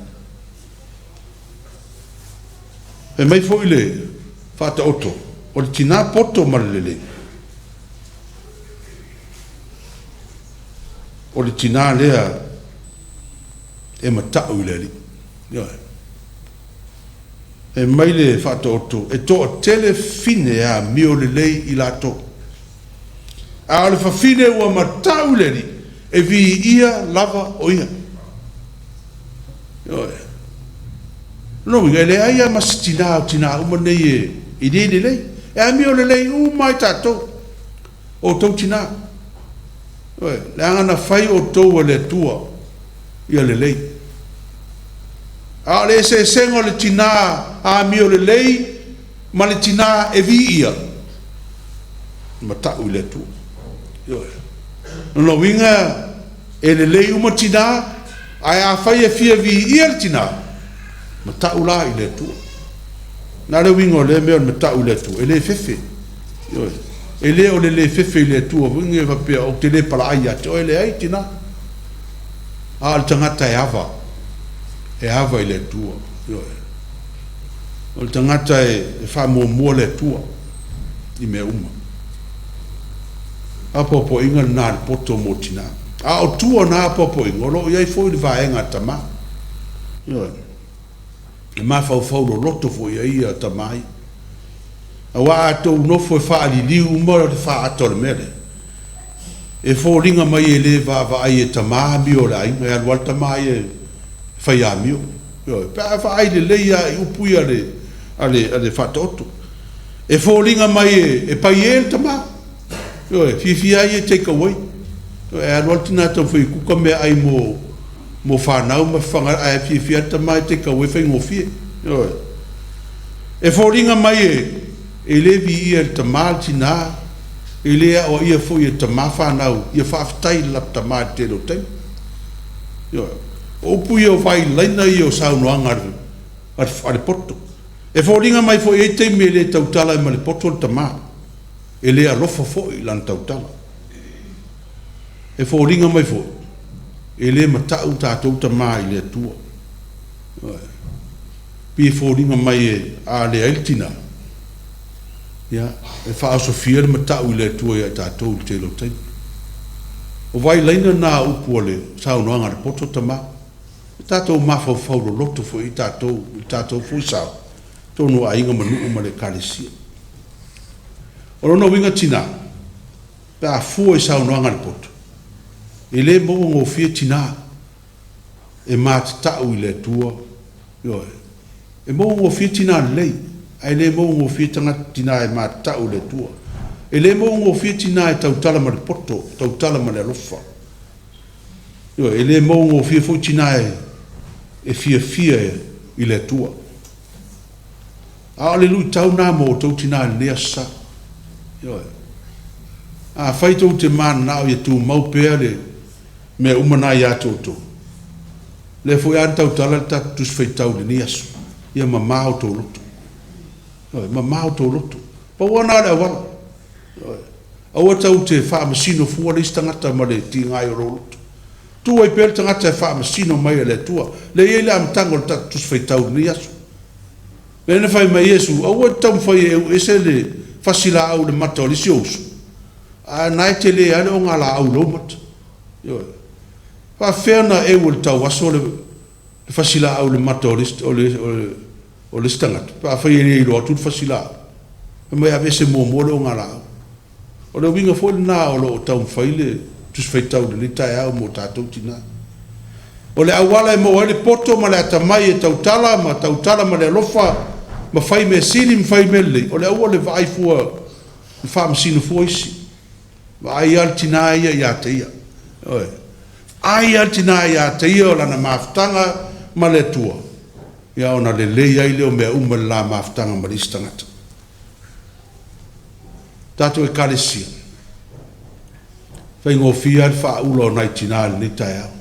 E mai fo i le whata oto. O le tina poto malele. O le tina lea e matau i le li. E mai le whata oto, e toa tele fine a mio le lei i lato. A le whawhine ua matau le li, e vi ia lava o ia. No, e le aia mas tina o tina uma nei e nei le lei. E a mio le lei umai tato o tau tina. Le angana whai o tau le tua ia le lei. A le se sengo le tina a mio le lei, ma le tina e vi ia. Ma tau le tu. No winga e le lei uma tina, ai a fai e fia vi ia le tina. Ma tau la i le tu. Na le winga o le meo ma tau le tu. E le fefe. E le o le fefe i le tu. Winga e vapea o te le pala aia. Te o e le ai tina. A le tangata e ava. E ava i le tua. O le tangata e wha mua le tua. I mea uma. Apo po inga nā le poto mo tina. A o tua nā popo i ngolo iai fo i vaenga tama. E ma fau lo loto fo iai a tamai. A wa atou nofo e wha ali liu umara te wha atore mere. E fo ringa mai e le va ai e tama mi o rai, e alwal tama e whai a mio. Pea wha ai le leia i upui ale whatoto. E fo ringa mai e pai e le tama. Fifi ai e take away. E alwal tina tau whai kuka mea ai mo whanau ma whanga ai fifi a tama e take away whai ngofie. E fo ringa mai e le vi ia te maltina e le o ia fo ia te mafana ia fa aftai la te mal te lo tem o pu ia vai laina ia sa no angar ar porto e fo ringa mai fo e te me le tautala e le porto te ma e le alofa fo i lan tautala e fo ringa mai fo e le mata u tatou te ma i le tua pi fo ringa mai e a le altina e wha Sofia le matau i le tua i tātou i te lo tei. O vai leina nā upua le sao noanga le poto tama. Tātou mawhau whauro loto fo i tātou fo i sao. Tōnu a inga manu ma le kālesia. O rono winga tina. Pea fua i sao noanga le poto. E le mo ngō fia tina. E māt tau i le tua. E mo ngō fia tina lei. Ai le mo ngo fitanga tina e ma tau le tua. E le mo ngo fitina e tautala ma le poto, tautala ma le alofa. E le mo ngo fitina e fia i le tua. A le lui tau nā mo tau tina e lea sa. A fai tau te mana nao i tu mau pēa le me umana i atoto. Le fo i an tautala le tatu fai tau le ni asu. Ia ma mao tau loto. Ma mau tō loto. Pa wana le awala. Awa tau te wha masino fua le istangata ma le ti ngai o loto. Tua i pēr tangata e wha masino mai le tua. Le iele am tango le tatu fai tau ni asu. Le ne fai mai Yesu. Awa tau fai e ese le fasila au le mata o le si osu. A nai te le ane o ngala au lo mata. Pa whiana e ul tau aso le fasila au le mata o le stangat pa fa ye lo tu fasila me ave se mo lo ngala o le winga fo na o lo tau faile tu fai tau le tai au mo tatu tina o le awala e mo le poto ma le tamai e tautala ma le lofa ma fai me silim fai mele o le awala vai fu fa sino foisi vai altina ya te ia ai altina ya te ia la na maftanga ma le tua ia ona le lei ai leo mea uma la maftanga maristangata. Tātou e kālesia. Whai ngō fia wha ulo nai tina le tai au.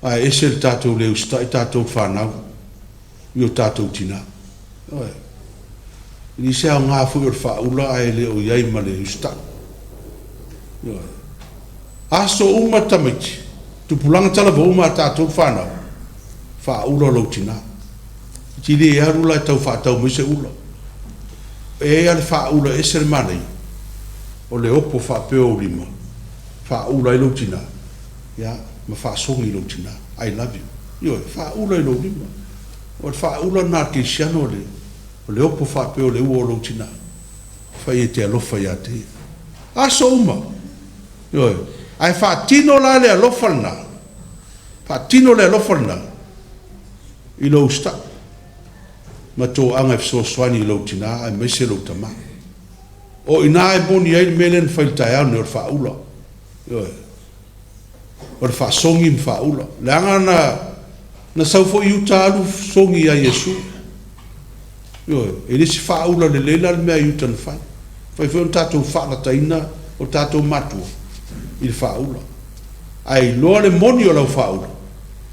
Ai ese le tātou leo stai tātou whanau. Io tātou tina. Ni se au ngā fui or wha ula ai leo iai ma le ustai. Aso uma Tamaiti. Tupulanga talava uma tātou whanau. Fa ula lo tina. Tili e arula tau fa tau mo se ula. E al fa ula e ser mani. O le opo fa peo lima. Fa ula e lo tina. Ya, ma fa songi lo tina. I love you. Yo, fa ula e lo lima. O fa ula na ke siano le. O le opo fa peo le uo lo tina. Fa e te alofa ya te. Aso uma. Yo, ai fa tino la le alofa na. Fa tino le alofa na. I lo sta ma to anga so swani lo tina ai me se lo tama o ina e boni ai melen failta ya no fa ula yo o fa songi fa ula langa na sau fo yuta lu songi ya Yesu yo ele si fa ula le lela me yuta fa fo tato fa la taina o tato matu il fa ula ai lo le moni o la fa ula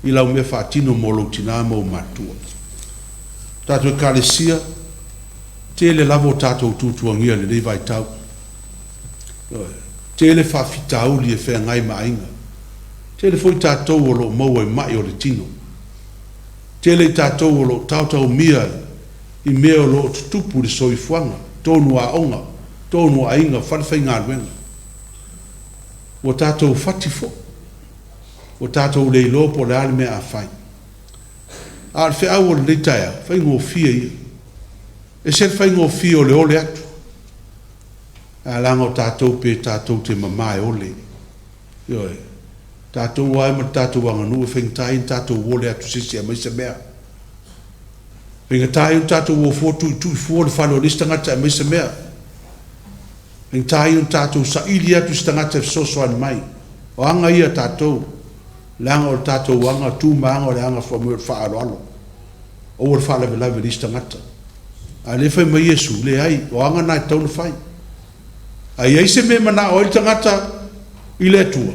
I lau me whaatino molo tina mo matua. Tātou kālesia, te le lavo tātou tūtuangia le rei vai tau. Te le whawhitau li e whea ngai mainga. Te le foi tātou o lo maua e mai o le tino. Te le tātou o lo tautau mia I mea o lo tutupu le soifuanga, tonu a onga, tonu a inga, whanwhai ngā ruenga. o tātou whati fo, o tātou leilo po le ale mea a whai. A le whea o le leitaia, whai ngō fia ia. E se whai ngō fia o le ole atu. A langa o tātou pe tātou te mamae ole. Ioi, tātou wai ma tātou wanganu, whengai tātou ole atu sisi a maisa mea. Whengai o tātou o fōtu i tui fua le whalo lista ngata a maisa mea. Whengai o tātou sa ili atu sita ngata e sosoan mai. O anga ia tātou, langa o tātou wanga tū maanga o le anga whamua whaaro alo. O le whaalawe lawe lista ngata. A le whai mai Yesu, le ai, o anga nai tauna whai. A iei se me mana o il tangata i le atua.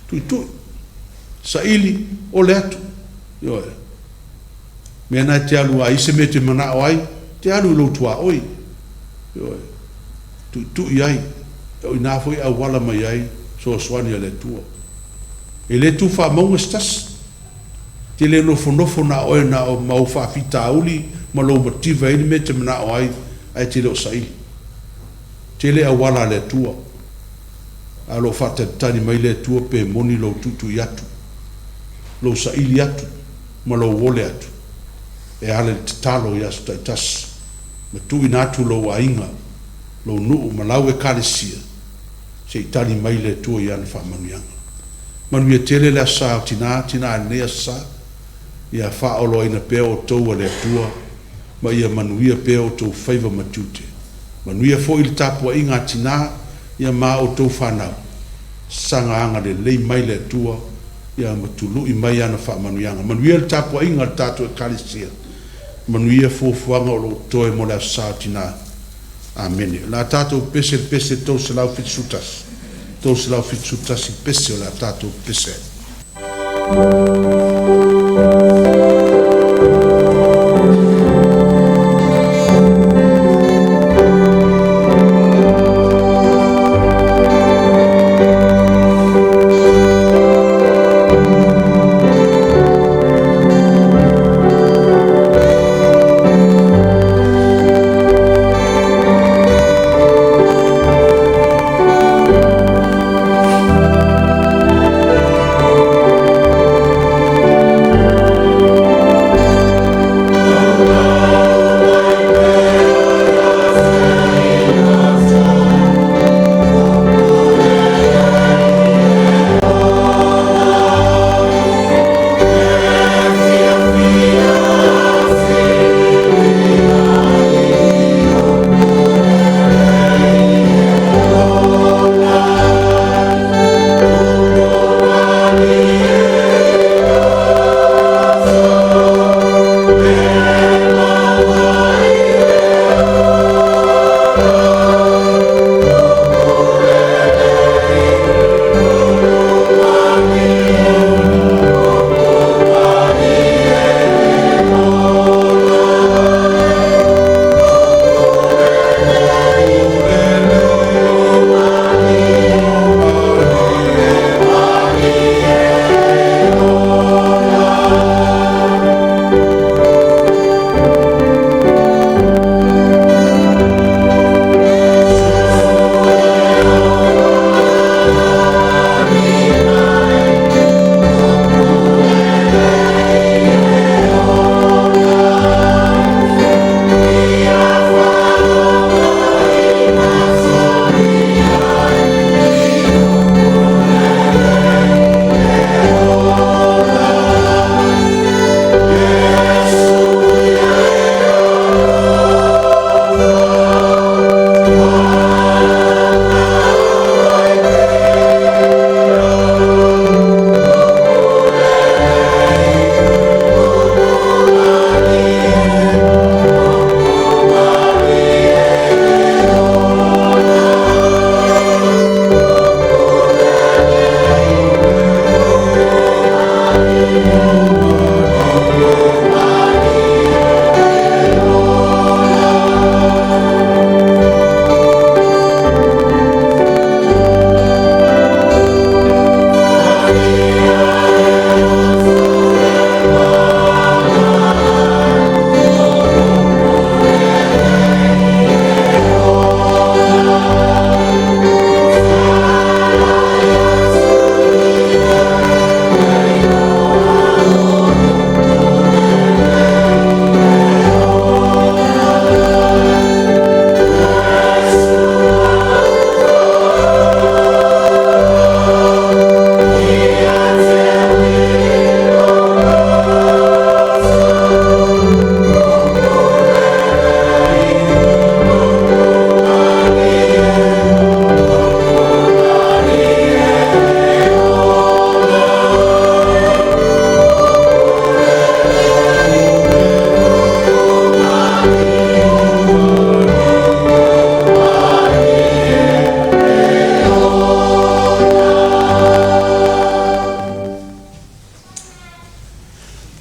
Tui tui. Sa ili o le atu. Ioe. Mea nai te alu a ise me te mana o ai, te alu Lotu Aso. Ioe. Tui tui ai. O i nā fwoi au wala mai ai, so swani a le atua. E le tu wha maunga stas. Te le nofo na oe na o mau wha fita auli, ma lo mativa ini me te mana o ai, ai te leo sa ili. Te le awala le tua. A lo fata tani mai le tua pe moni lo tutu i atu. Lo sa ili atu. Ma lo wole atu. E ale te talo i asu taitas. Ma tu inatu lo wa inga. Lo nuu ma lau e kalesia. Se i tani mai le tua i ane wha manuianga. Manuia tele le asa o tina anea sa. Ia wha olo ina peo o tau a le tua. Ma ia manuia peo o tau whaiva matute. Manuia fo il tapua inga tina ia ma o tau whanau. Sanga anga le lei mai le tua ia matulu i mai ana wha manuianga. Manuia il tapua inga tatu e kalisia. Manuia fo fuanga o lo toe mo le asa tina. Amen. La tatu pese tau se lau fitsutas. Tau se lau fitsutas i pese o la tatu pese.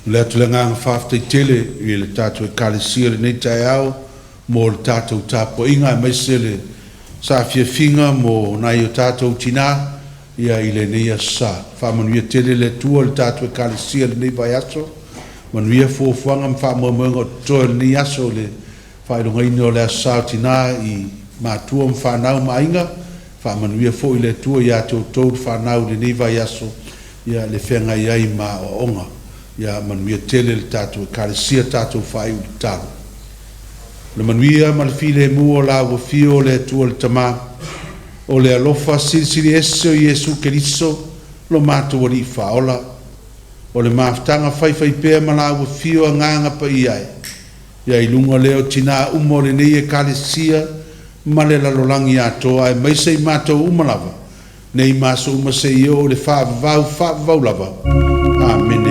Le atulenga ngā whaafitai tele i le tātou e kālesia le nei tai au mō le tātou tāpo inga e maisele sa fia finga mō nai o tātou tina ia i le nei asa. Whamanuia tele le tua le tātou e kālesia le nei vai aso. Manuia fuafuanga mwhamuamuanga o toa le nei aso le whaeronga ino o le asa o tina i mātua mwhanau mainga. Whamanuia fo i le tua i ato tau whanau le nei vai aso ia le whenga iai mā o onga. Ia manuia tele le tātou e kālesia tātou whai u le tālu. Le manuia ma le file mua o la ua fio le tua le tamā o le alofa sirisiri ese o Iesu Keriso lo mātou ali whaola o le maftanga whaiwhai pēr ma la ua fio a nganga pa iai. Ia i lunga leo tina umo le nei e kālesia ma le lalolangi atoa e maisei mātou umalava nei maso umasei o le whaavavau lava. Amen.